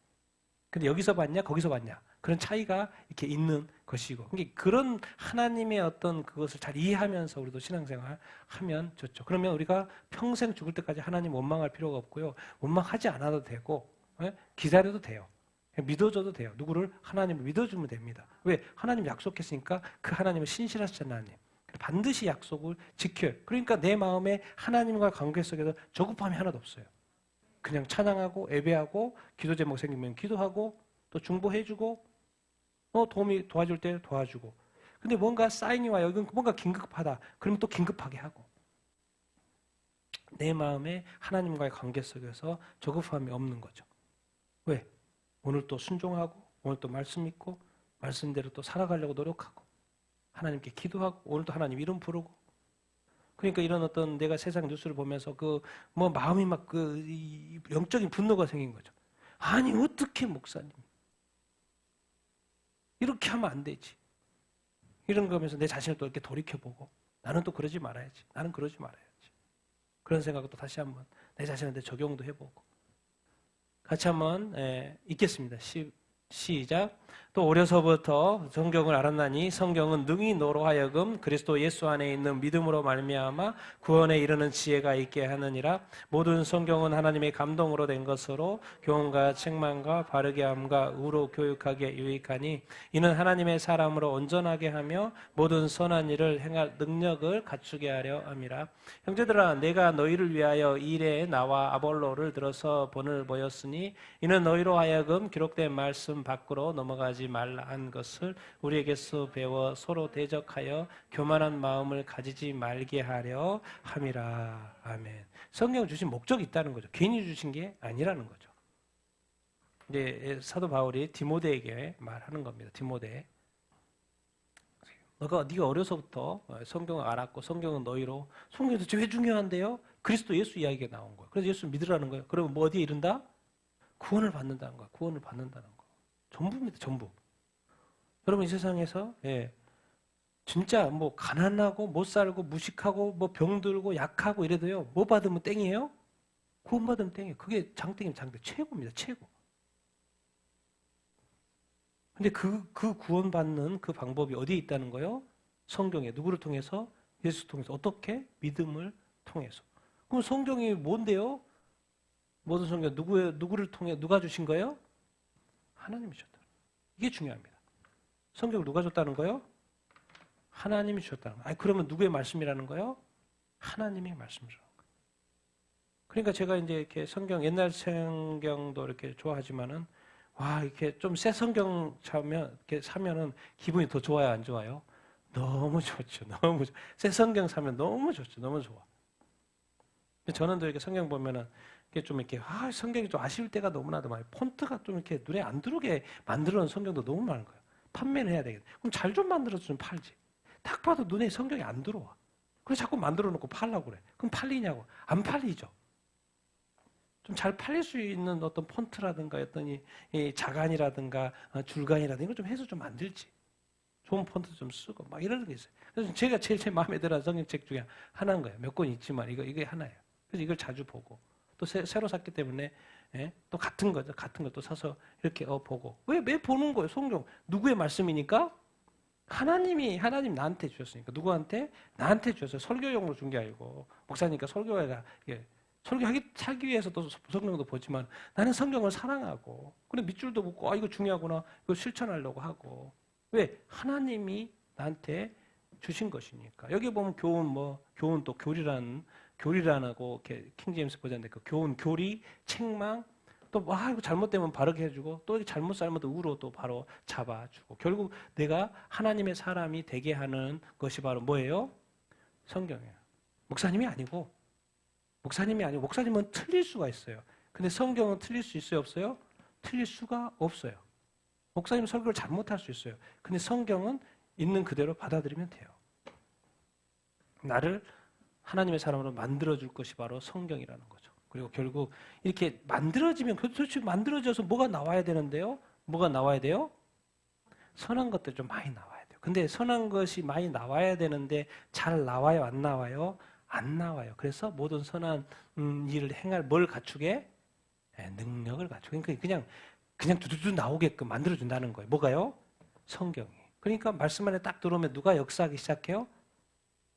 근데 여기서 받냐 거기서 받냐 그런 차이가 이렇게 있는 것이고 그런 하나님의 어떤 그것을 잘 이해하면서 우리도 신앙생활 하면 좋죠. 그러면 우리가 평생 죽을 때까지 하나님 원망할 필요가 없고요. 원망하지 않아도 되고 기다려도 돼요. 믿어줘도 돼요. 누구를? 하나님을 믿어주면 됩니다. 왜? 하나님 약속했으니까 그 하나님은 신실하신 하나님. 반드시 약속을 지켜요. 그러니까 내 마음에 하나님과 관계 속에서 저급함이 하나도 없어요. 그냥 찬양하고 예배하고 기도 제목 생기면 기도하고 또 중보해주고 도와줄 때 도와주고 근데 뭔가 사인이 와요. 이건 뭔가 긴급하다. 그러면 또 긴급하게 하고 내 마음에 하나님과의 관계 속에서 저급함이 없는 거죠. 왜? 오늘 또 순종하고 오늘 또 말씀 믿고 말씀대로 또 살아가려고 노력하고 하나님께 기도하고 오늘도 하나님 이름 부르고 그러니까 이런 어떤 내가 세상 뉴스를 보면서 마음이 막 영적인 분노가 생긴 거죠. 아니 어떻게 목사님 이렇게 하면 안 되지. 이런 거 하면서 내 자신을 또 이렇게 돌이켜보고 나는 또 그러지 말아야지. 나는 그러지 말아야지. 그런 생각을 또 다시 한번 내 자신한테 적용도 해보고 같이 한번 읽겠습니다. 시작. 또 어려서부터 성경을 알았나니 성경은 능히 너로 하여금 그리스도 예수 안에 있는 믿음으로 말미암아 구원에 이르는 지혜가 있게 하느니라. 모든 성경은 하나님의 감동으로 된 것으로 교훈과 책망과 바르게 함과 의로 교육하기에 유익하니 이는 하나님의 사람으로 온전하게 하며 모든 선한 일을 행할 능력을 갖추게 하려 함이라. 형제들아 내가 너희를 위하여 일에 나와 아볼로를 들어서 본을 보였으니 이는 너희로 하여금 기록된 말씀 밖으로 넘어가지 말라 한 것을 우리에게서 배워 서로 대적하여 교만한 마음을 가지지 말게 하려 함이라. 아멘. 성경 주신 목적이 있다는 거죠. 괜히 주신 게 아니라는 거죠. 이제 사도 바울이 디모데에게 말하는 겁니다. 디모데, 네가 어려서부터 성경을 알았고 성경은 너희로 성경이 도대체 왜 중요한데요? 그리스도 예수 이야기가 나온 거예요. 그래서 예수 믿으라는 거예요. 그러면 뭐 어디에 이른다? 구원을 받는다는 거야. 구원을 받는다는 거. 전부입니다. 전부. 여러분 이 세상에서 진짜 뭐 가난하고 못 살고 무식하고 뭐 병들고 약하고 이래도요. 뭐 받으면 땡이에요? 구원 받으면 땡이에요. 그게 장땡이면 장땡 최고입니다. 최고. 근데 그 구원받는 그 방법이 어디에 있다는 거예요? 성경에 누구를 통해서? 예수 통해서. 어떻게? 믿음을 통해서. 그럼 성경이 뭔데요? 모든 성경 누구를 통해 누가 주신 거예요? 하나님이 주셨다. 이게 중요합니다. 성경을 누가 줬다는 거예요? 하나님이 주셨다는 거예요. 그러면 누구의 말씀이라는 거예요? 하나님의 말씀이라는 거예요. 그러니까 제가 이제 이렇게 성경 옛날 성경도 이렇게 좋아하지만은 이렇게 좀 새 성경 이렇게 사면은 기분이 더 좋아요, 안 좋아요? 너무 좋죠. 너무 좋죠. 새 성경 사면 너무 좋죠. 너무 좋아. 저는 또 이렇게 성경 보면은 이게 좀 이렇게 성경이 좀 아쉬울 때가 너무나도 많아요. 폰트가 좀 이렇게 눈에 안 들어오게 만들어 놓은 성경도 너무 많은 거예요. 판매를 해야 되겠다. 그럼 잘 좀 만들어서 좀 팔지. 딱 봐도 눈에 성경이 안 들어와. 그래서 자꾸 만들어 놓고 팔려고 그래. 그럼 팔리냐고? 안 팔리죠. 좀 잘 팔릴 수 있는 어떤 폰트라든가 어떤 이 자간이라든가 줄간이라든가 이거 좀 해서 좀 만들지. 좋은 폰트 좀 쓰고 막 이런 게 있어요. 그래서 제가 제일 제 마음에 들어 성경책 중에 하나인 거예요. 몇 권 있지만 이게 하나예요. 그래서 이걸 자주 보고 또 새로 샀기 때문에 또 같은 걸 또 사서 이렇게 보고 왜 보는 거예요? 성경 누구의 말씀이니까? 하나님 나한테 주셨으니까. 누구한테? 나한테 주셨어요. 설교용으로 준 게 아니고 목사니까 설교해라. 설교하기 위해서 또 성경도 보지만 나는 성경을 사랑하고 그래 밑줄도 긋고 이거 중요하구나. 이거 실천하려고 하고. 왜? 하나님이 나한테 주신 것이니까. 여기 보면 교훈 또 교리라고 이렇게 킹제임스 버전인데 그 교훈, 교리, 책망 또 이거 잘못되면 바르게 해주고 또 잘못 살면 우로 또 바로 잡아주고 결국 내가 하나님의 사람이 되게 하는 것이 바로 뭐예요? 성경이에요. 목사님이 아니고 목사님은 틀릴 수가 있어요. 근데 성경은 틀릴 수 있어요, 없어요? 틀릴 수가 없어요. 목사님 설교를 잘못할 수 있어요. 근데 성경은 있는 그대로 받아들이면 돼요. 나를 하나님의 사람으로 만들어줄 것이 바로 성경이라는 거죠. 그리고 결국 이렇게 만들어지면 도대체 만들어져서 뭐가 나와야 되는데요? 뭐가 나와야 돼요? 선한 것들이 좀 많이 나와야 돼요. 근데 선한 것이 많이 나와야 되는데 잘 나와요? 안 나와요? 안 나와요. 그래서 모든 선한 일을 행할 뭘 갖추게? 능력을 갖추게. 그냥 두두두 나오게끔 만들어준다는 거예요. 뭐가요? 성경이. 그러니까 말씀 안에 딱 들어오면 누가 역사하기 시작해요?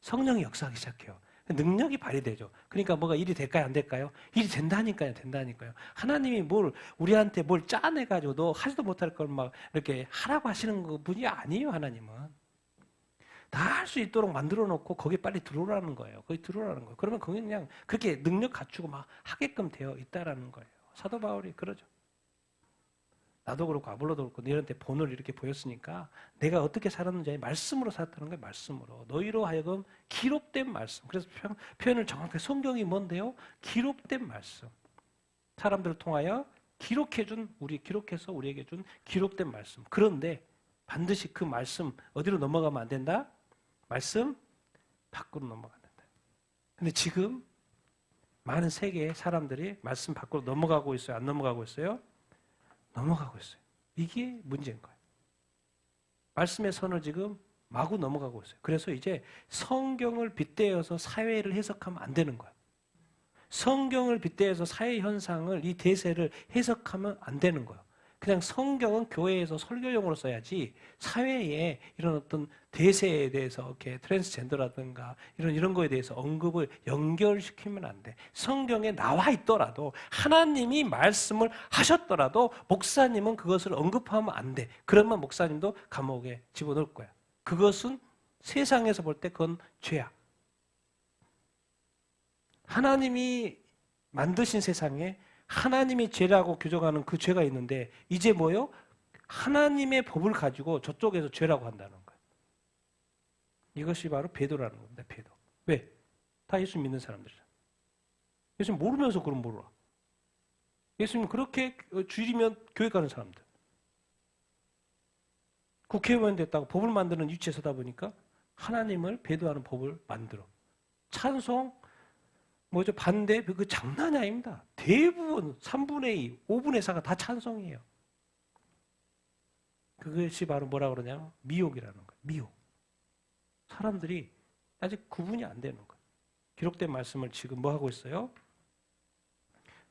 성령이 역사하기 시작해요. 능력이 발휘되죠. 그러니까 뭐가 일이 될까요? 안 될까요? 일이 된다니까요. 하나님이 우리한테 뭘 짜내가지고 너 하지도 못할 걸 막 이렇게 하라고 하시는 분이 아니에요. 하나님은. 다 할 수 있도록 만들어 놓고 거기 빨리 들어오라는 거예요. 거기 들어오라는 거예요. 그러면 거기 그냥 그렇게 능력 갖추고 막 하게끔 되어 있다라는 거예요. 사도 바울이 그러죠. 나도 그렇고 아볼로도 그렇고 너희한테 본을 이렇게 보였으니까 내가 어떻게 살았는지 말씀으로 살았다는 거예요. 말씀으로. 너희로 하여금 기록된 말씀. 그래서 표현을 정확하게 성경이 뭔데요? 기록된 말씀. 사람들을 통하여 기록해서 우리에게 준 기록된 말씀. 그런데 반드시 그 말씀 어디로 넘어가면 안 된다? 말씀 밖으로 넘어가면 안 된다. 근데 지금 많은 세계의 사람들이 말씀 밖으로 넘어가고 있어요? 안 넘어가고 있어요? 넘어가고 있어요. 이게 문제인 거예요. 말씀의 선을 지금 마구 넘어가고 있어요. 그래서 이제 성경을 빗대어서 사회를 해석하면 안 되는 거예요. 성경을 빗대어서 사회 현상을 이 대세를 해석하면 안 되는 거예요. 그냥 성경은 교회에서 설교용으로 써야지 사회에 이런 어떤 대세에 대해서 이렇게 트랜스젠더라든가 이런 거에 대해서 언급을 연결시키면 안 돼. 성경에 나와 있더라도 하나님이 말씀을 하셨더라도 목사님은 그것을 언급하면 안 돼. 그러면 목사님도 감옥에 집어넣을 거야. 그것은 세상에서 볼 때 그건 죄야. 하나님이 만드신 세상에 하나님이 죄라고 규정하는 그 죄가 있는데 이제 뭐요? 하나님의 법을 가지고 저쪽에서 죄라고 한다는 거예요. 이것이 바로 배도라는 겁니다. 배도. 왜? 다 예수 믿는 사람들이잖아요. 예수 모르면서 그럼 모르라. 예수님 그렇게 주일이면 교회 가는 사람들. 국회의원 됐다고 법을 만드는 위치에 서다 보니까 하나님을 배도하는 법을 만들어. 찬송 반대? 그 장난이 아닙니다. 대부분 3분의 2, 5분의 4가 다 찬송이에요. 그것이 바로 뭐라 그러냐면 미혹이라는 거예요. 미혹. 사람들이 아직 구분이 안 되는 거예요. 기록된 말씀을 지금 뭐 하고 있어요?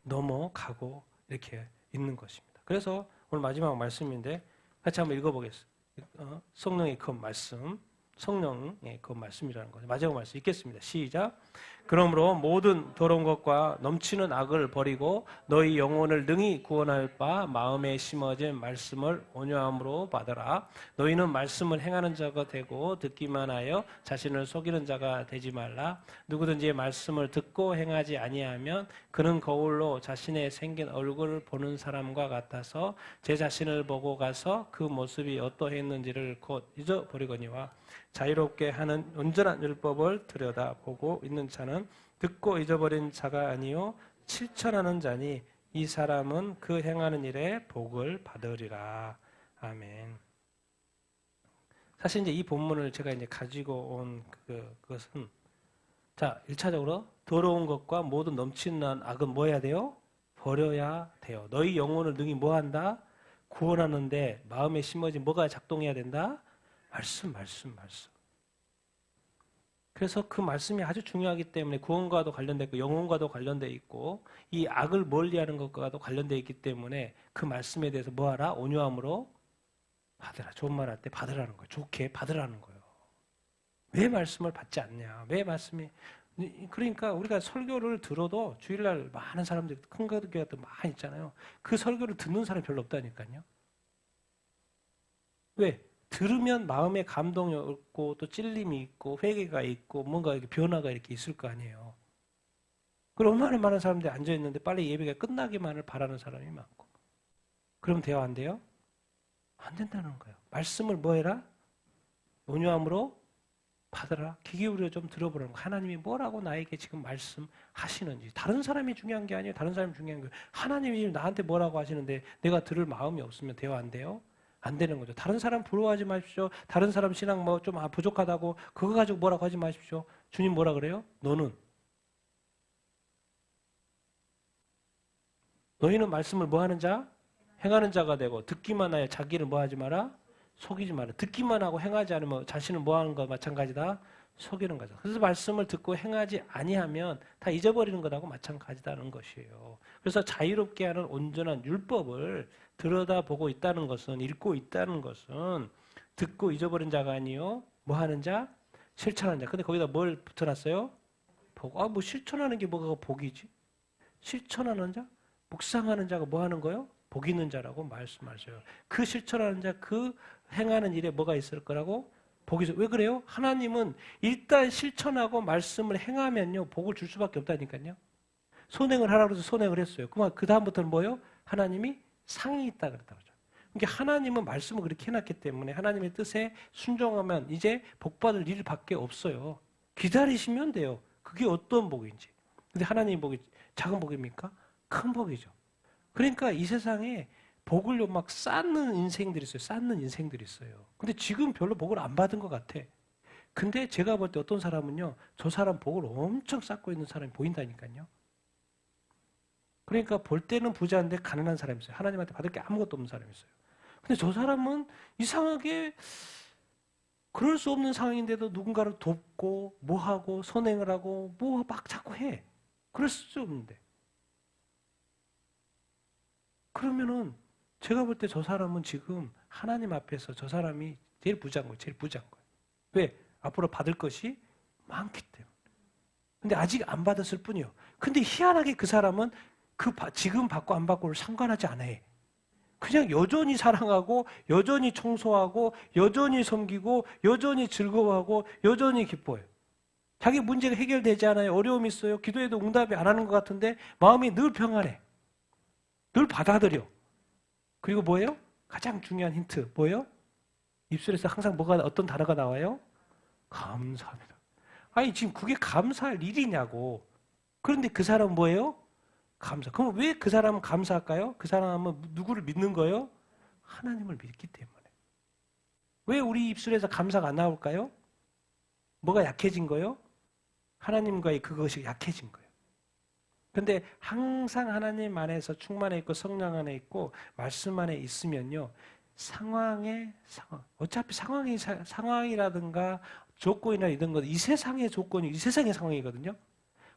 넘어가고 이렇게 있는 것입니다. 그래서 오늘 마지막 말씀인데 같이 한번 읽어보겠습니다. 성령의 그 말씀 성령의 그 말씀이라는 거죠. 마지막 말씀 읽겠습니다. 시작. 그러므로 모든 더러운 것과 넘치는 악을 버리고 너희 영혼을 능히 구원할 바 마음에 심어진 말씀을 온유함으로 받으라. 너희는 말씀을 행하는 자가 되고 듣기만 하여 자신을 속이는 자가 되지 말라. 누구든지 말씀을 듣고 행하지 아니하면 그는 거울로 자신의 생긴 얼굴을 보는 사람과 같아서 제 자신을 보고 가서 그 모습이 어떠했는지를 곧 잊어버리거니와 자유롭게 하는 온전한 율법을 들여다보고 있는 자는 듣고 잊어버린 자가 아니요 실천하는 자니 이 사람은 그 행하는 일에 복을 받으리라. 아멘. 사실 이제 이 본문을 제가 이제 가지고 온 그것은 자, 1차적으로 더러운 것과 모든 넘치는 악은 뭐 해야 돼요? 버려야 돼요. 너희 영혼을 능히 뭐 한다? 구원하는데 마음에 심어진 뭐가 작동해야 된다? 말씀. 그래서 그 말씀이 아주 중요하기 때문에 구원과도 관련돼 있고 영혼과도 관련돼 있고 이 악을 멀리하는 것과도 관련돼 있기 때문에 그 말씀에 대해서 뭐하라? 온유함으로 받으라. 좋은 말 할 때 받으라는 거예요. 좋게 받으라는 거예요. 왜 말씀을 받지 않냐? 왜 말씀이 그러니까 우리가 설교를 들어도 주일날 많은 사람들이 큰 교회도 많이 있잖아요. 그 설교를 듣는 사람이 별로 없다니까요. 왜? 들으면 마음에 감동이 있고 또 찔림이 있고 회개가 있고 뭔가 이렇게 변화가 이렇게 있을 거 아니에요. 그럼 얼마나 많은 사람들이 앉아있는데 빨리 예배가 끝나기만을 바라는 사람이 많고 그럼 돼요 안 돼요? 안 된다는 거예요. 말씀을 뭐 해라? 온유함으로 받으라. 귀 기울여 좀 들어보라는 거예요. 하나님이 뭐라고 나에게 지금 말씀하시는지. 다른 사람이 중요한 게 아니에요. 다른 사람이 중요한 거예요. 하나님이 나한테 뭐라고 하시는데 내가 들을 마음이 없으면 돼요 안 돼요? 안 되는 거죠. 다른 사람 부러워하지 마십시오. 다른 사람 신앙 뭐 좀 부족하다고 그거 가지고 뭐라고 하지 마십시오. 주님 뭐라 그래요? 너희는 말씀을 뭐 하는 자? 행하는 자가 되고 듣기만 하여 자기를 뭐 하지 마라? 속이지 마라. 듣기만 하고 행하지 않으면 자신을 뭐 하는 거 마찬가지다? 속이는 거죠. 그래서 말씀을 듣고 행하지 아니하면 다 잊어버리는 것하고 마찬가지다는 것이에요. 그래서 자유롭게 하는 온전한 율법을 들여다보고 있다는 것은 읽고 있다는 것은 듣고 잊어버린 자가 아니요 뭐 하는 자? 실천하는 자. 근데 거기다 뭘 붙여놨어요? 복. 뭐 실천하는 게 뭐가 복이지? 실천하는 자? 묵상하는 자가 뭐 하는 거요? 복 있는 자라고 말씀하셔요. 그 실천하는 자, 그 행하는 일에 뭐가 있을 거라고? 복이 있어요. 왜 그래요? 하나님은 일단 실천하고 말씀을 행하면요 복을 줄 수밖에 없다니까요. 선행을 하라고 해서 선행을 했어요. 그 다음부터는 뭐예요? 하나님이 상이 있다 그랬다고 그러죠. 그러니까 하나님은 말씀을 그렇게 해놨기 때문에 하나님의 뜻에 순종하면 이제 복받을 일밖에 없어요. 기다리시면 돼요. 그게 어떤 복인지. 근데 하나님의 복이 작은 복입니까? 큰 복이죠. 그러니까 이 세상에 복을 막 쌓는 인생들이 있어요. 쌓는 인생들이 있어요. 근데 지금 별로 복을 안 받은 것 같아. 근데 제가 볼 때 어떤 사람은요, 저 사람 복을 엄청 쌓고 있는 사람이 보인다니까요. 그러니까 볼 때는 부자인데 가난한 사람이 있어요. 하나님한테 받을 게 아무것도 없는 사람이 있어요. 근데 저 사람은 이상하게 그럴 수 없는 상황인데도 누군가를 돕고 뭐 하고 선행을 하고 뭐 막 자꾸 해. 그럴 수 없는데. 그러면은 제가 볼 때 저 사람은 지금 하나님 앞에서 저 사람이 제일 부자인 거예요. 제일 부자인 거예요. 왜? 앞으로 받을 것이 많기 때문에. 근데 아직 안 받았을 뿐이요. 근데 희한하게 그 사람은 지금 받고 안 받고를 상관하지 않아요. 그냥 여전히 사랑하고 여전히 청소하고 여전히 섬기고 여전히 즐거워하고 여전히 기뻐해요. 자기 문제가 해결되지 않아요. 어려움이 있어요. 기도해도 응답이 안 하는 것 같은데 마음이 늘 평안해. 늘 받아들여. 그리고 뭐예요? 가장 중요한 힌트 뭐예요? 입술에서 항상 어떤 단어가 나와요? 감사합니다. 아니 지금 그게 감사할 일이냐고. 그런데 그 사람은 뭐예요? 감사. 그럼 왜 그 사람은 감사할까요? 그 사람은 누구를 믿는 거예요? 하나님을 믿기 때문에. 왜 우리 입술에서 감사가 안 나올까요? 뭐가 약해진 거예요? 하나님과의 그것이 약해진 거예요. 근데 항상 하나님 안에서 충만해 있고 성령 안에 있고 말씀 안에 있으면요. 어차피 상황이라든가 조건이나 이런 것, 이 세상의 조건이 이 세상의 상황이거든요.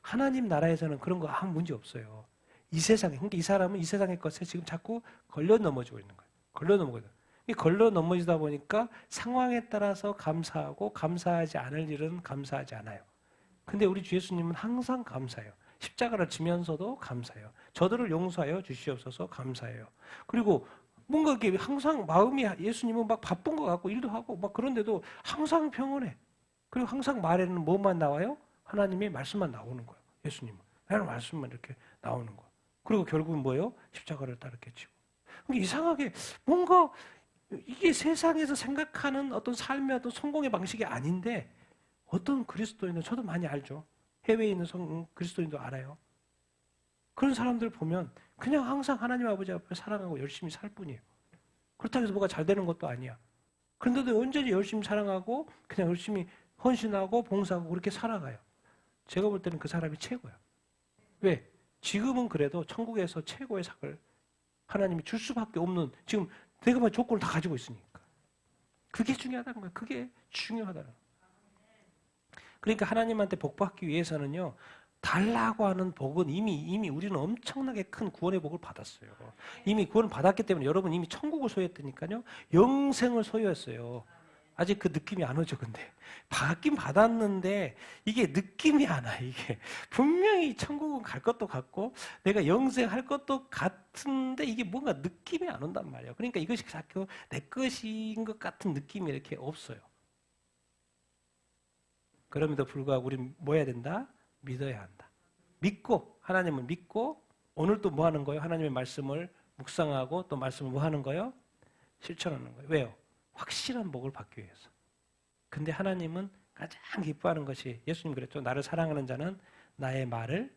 하나님 나라에서는 그런 거 아무 문제 없어요. 이 세상에. 그러니까 이 사람은 이 세상의 것에 지금 자꾸 걸려 넘어지고 있는 거예요. 걸려 넘어지고 있는 거예요. 걸러 넘어지다 보니까 상황에 따라서 감사하고 감사하지 않을 일은 감사하지 않아요. 근데 우리 주 예수님은 항상 감사해요. 십자가를 지면서도 감사해요. 저들을 용서하여 주시옵소서 감사해요. 그리고 뭔가 이렇게 항상 마음이 예수님은 막 바쁜 것 같고 일도 하고 막 그런데도 항상 평온해. 그리고 항상 말에는 뭐만 나와요? 하나님의 말씀만 나오는 거예요. 예수님은. 하나님의 말씀만 이렇게 나오는 거예요. 그리고 결국은 뭐예요? 십자가를 따르게 지고. 그러니까 이상하게 뭔가 이게 세상에서 생각하는 어떤 삶의 어떤 성공의 방식이 아닌데 어떤 그리스도인은 저도 많이 알죠. 해외에 있는 그리스도인도 알아요. 그런 사람들 보면 그냥 항상 하나님 아버지 앞에 사랑하고 열심히 살 뿐이에요. 그렇다고 해서 뭐가 잘 되는 것도 아니야. 그런데도 온전히 열심히 사랑하고 그냥 열심히 헌신하고 봉사하고 그렇게 살아가요. 제가 볼 때는 그 사람이 최고야. 왜? 지금은 그래도 천국에서 최고의 상을 하나님이 줄 수밖에 없는 지금 내가 봐 조건을 다 가지고 있으니까. 그게 중요하다는 거예요. 그게 중요하다는 거예요. 그러니까 하나님한테 복 받기 위해서는요. 달라고 하는 복은 이미 우리는 엄청나게 큰 구원의 복을 받았어요. 이미 구원을 받았기 때문에 여러분 이미 천국을 소유했다니까요. 영생을 소유했어요. 아직 그 느낌이 안 오죠, 근데. 받긴 받았는데, 이게 느낌이 안 와, 이게. 분명히 천국은 갈 것도 같고, 내가 영생할 것도 같은데, 이게 뭔가 느낌이 안 온단 말이에요. 그러니까 이것이 자꾸 내 것인 것 같은 느낌이 이렇게 없어요. 그럼에도 불구하고 우리는 뭐 해야 된다? 믿어야 한다. 믿고, 하나님을 믿고, 오늘 또 뭐 하는 거예요? 하나님의 말씀을 묵상하고, 또 말씀을 뭐 하는 거예요? 실천하는 거예요. 왜요? 확실한 복을 받기 위해서. 근데 하나님은 가장 기뻐하는 것이 예수님 그랬죠. 나를 사랑하는 자는 나의 말을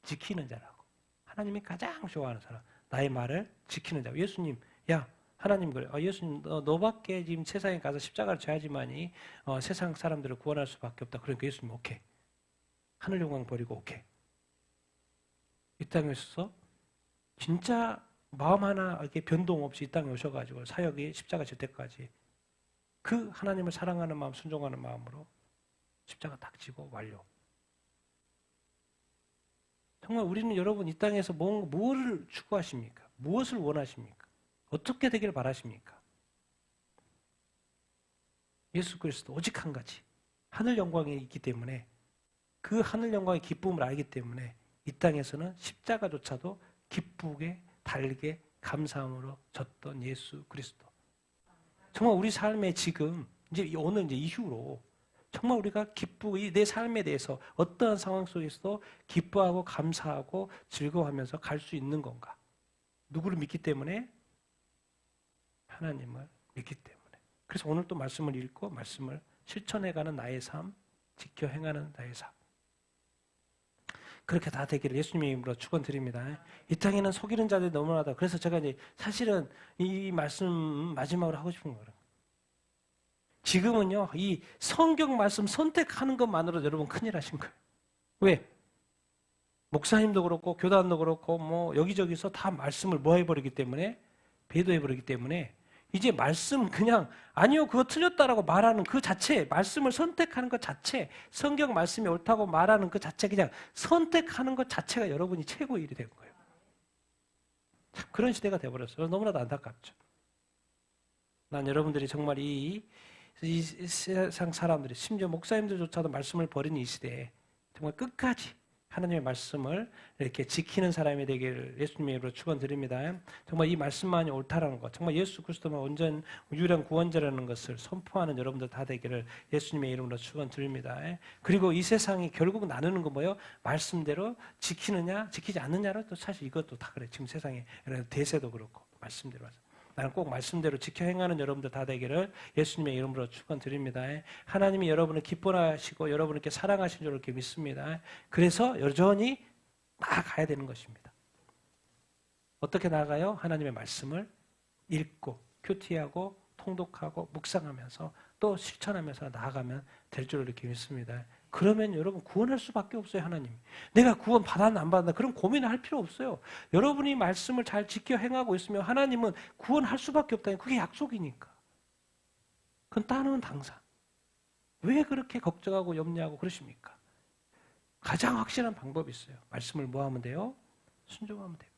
지키는 자라고. 하나님이 가장 좋아하는 사람. 나의 말을 지키는 자. 예수님, 야, 하나님 그래. 예수님, 너밖에 지금 세상에 가서 십자가를 져야지만이 세상 사람들을 구원할 수밖에 없다. 그러니까 예수님, 오케이. 하늘 영광 버리고 오케이. 이 땅에 있어서 진짜 마음 하나 이렇게 변동 없이 이 땅에 오셔가지고 사역이 십자가 질 때까지 그 하나님을 사랑하는 마음, 순종하는 마음으로 십자가 딱 지고 완료. 정말 우리는 여러분 이 땅에서 뭐를 추구하십니까? 무엇을 원하십니까? 어떻게 되기를 바라십니까? 예수 그리스도 오직 한 가지. 하늘 영광이 있기 때문에 그 하늘 영광의 기쁨을 알기 때문에 이 땅에서는 십자가조차도 기쁘게 달게 감사함으로 졌던 예수 그리스도. 정말 우리 삶에 지금 이제 오늘 이제 이후로 정말 우리가 기쁘고 내 삶에 대해서 어떠한 상황 속에서도 기뻐하고 감사하고 즐거워하면서 갈 수 있는 건가? 누구를 믿기 때문에? 하나님을 믿기 때문에. 그래서 오늘 또 말씀을 읽고 말씀을 실천해가는 나의 삶, 지켜 행하는 나의 삶. 그렇게 다 되기를 예수님의 이름으로 축원드립니다. 이 땅에는 속이는 자들이 너무 많다. 그래서 제가 이제 사실은 이 말씀 마지막으로 하고 싶은 거예요. 지금은요, 이 성경 말씀 선택하는 것만으로도 여러분 큰일 하신 거예요. 왜? 목사님도 그렇고 교단도 그렇고 뭐 여기저기서 다 말씀을 뭐 해버리기 때문에 배도해버리기 때문에 이제 말씀 그냥 아니요 그거 틀렸다라고 말하는 그 자체 말씀을 선택하는 것 자체 성경 말씀이 옳다고 말하는 그 자체 그냥 선택하는 것 자체가 여러분이 최고의 일이 된 거예요. 참 그런 시대가 돼버렸어요. 너무나도 안타깝죠. 난 여러분들이 정말 이 세상 사람들이 심지어 목사님들조차도 말씀을 버리는 이 시대에 정말 끝까지 하나님의 말씀을 이렇게 지키는 사람이 되기를 예수님의 이름으로 축원드립니다. 정말 이 말씀만이 옳다라는 것, 정말 예수 그리스도만 온전 유일한 구원자라는 것을 선포하는 여러분들 다 되기를 예수님의 이름으로 축원드립니다. 그리고 이 세상이 결국 나누는 거 뭐예요? 말씀대로 지키느냐, 지키지 않느냐로 또 사실 이것도 다 그래. 지금 세상에 대세도 그렇고 말씀대로 하죠. 나는 꼭 말씀대로 지켜 행하는 여러분들 다 되기를 예수님의 이름으로 축원드립니다. 하나님이 여러분을 기뻐하시고 여러분을 이렇게 사랑하신 줄 이렇게 믿습니다. 그래서 여전히 나아가야 되는 것입니다. 어떻게 나아가요? 하나님의 말씀을 읽고 큐티하고 통독하고 묵상하면서 또 실천하면서 나아가면 될 줄 이렇게 믿습니다. 그러면 여러분 구원할 수밖에 없어요. 하나님이. 내가 구원 받았나 안 받았나 그런 고민을 할 필요 없어요. 여러분이 말씀을 잘 지켜 행하고 있으면 하나님은 구원할 수밖에 없다니 그게 약속이니까. 그건 따르는 당상. 왜 그렇게 걱정하고 염려하고 그러십니까? 가장 확실한 방법이 있어요. 말씀을 뭐 하면 돼요? 순종하면 돼요.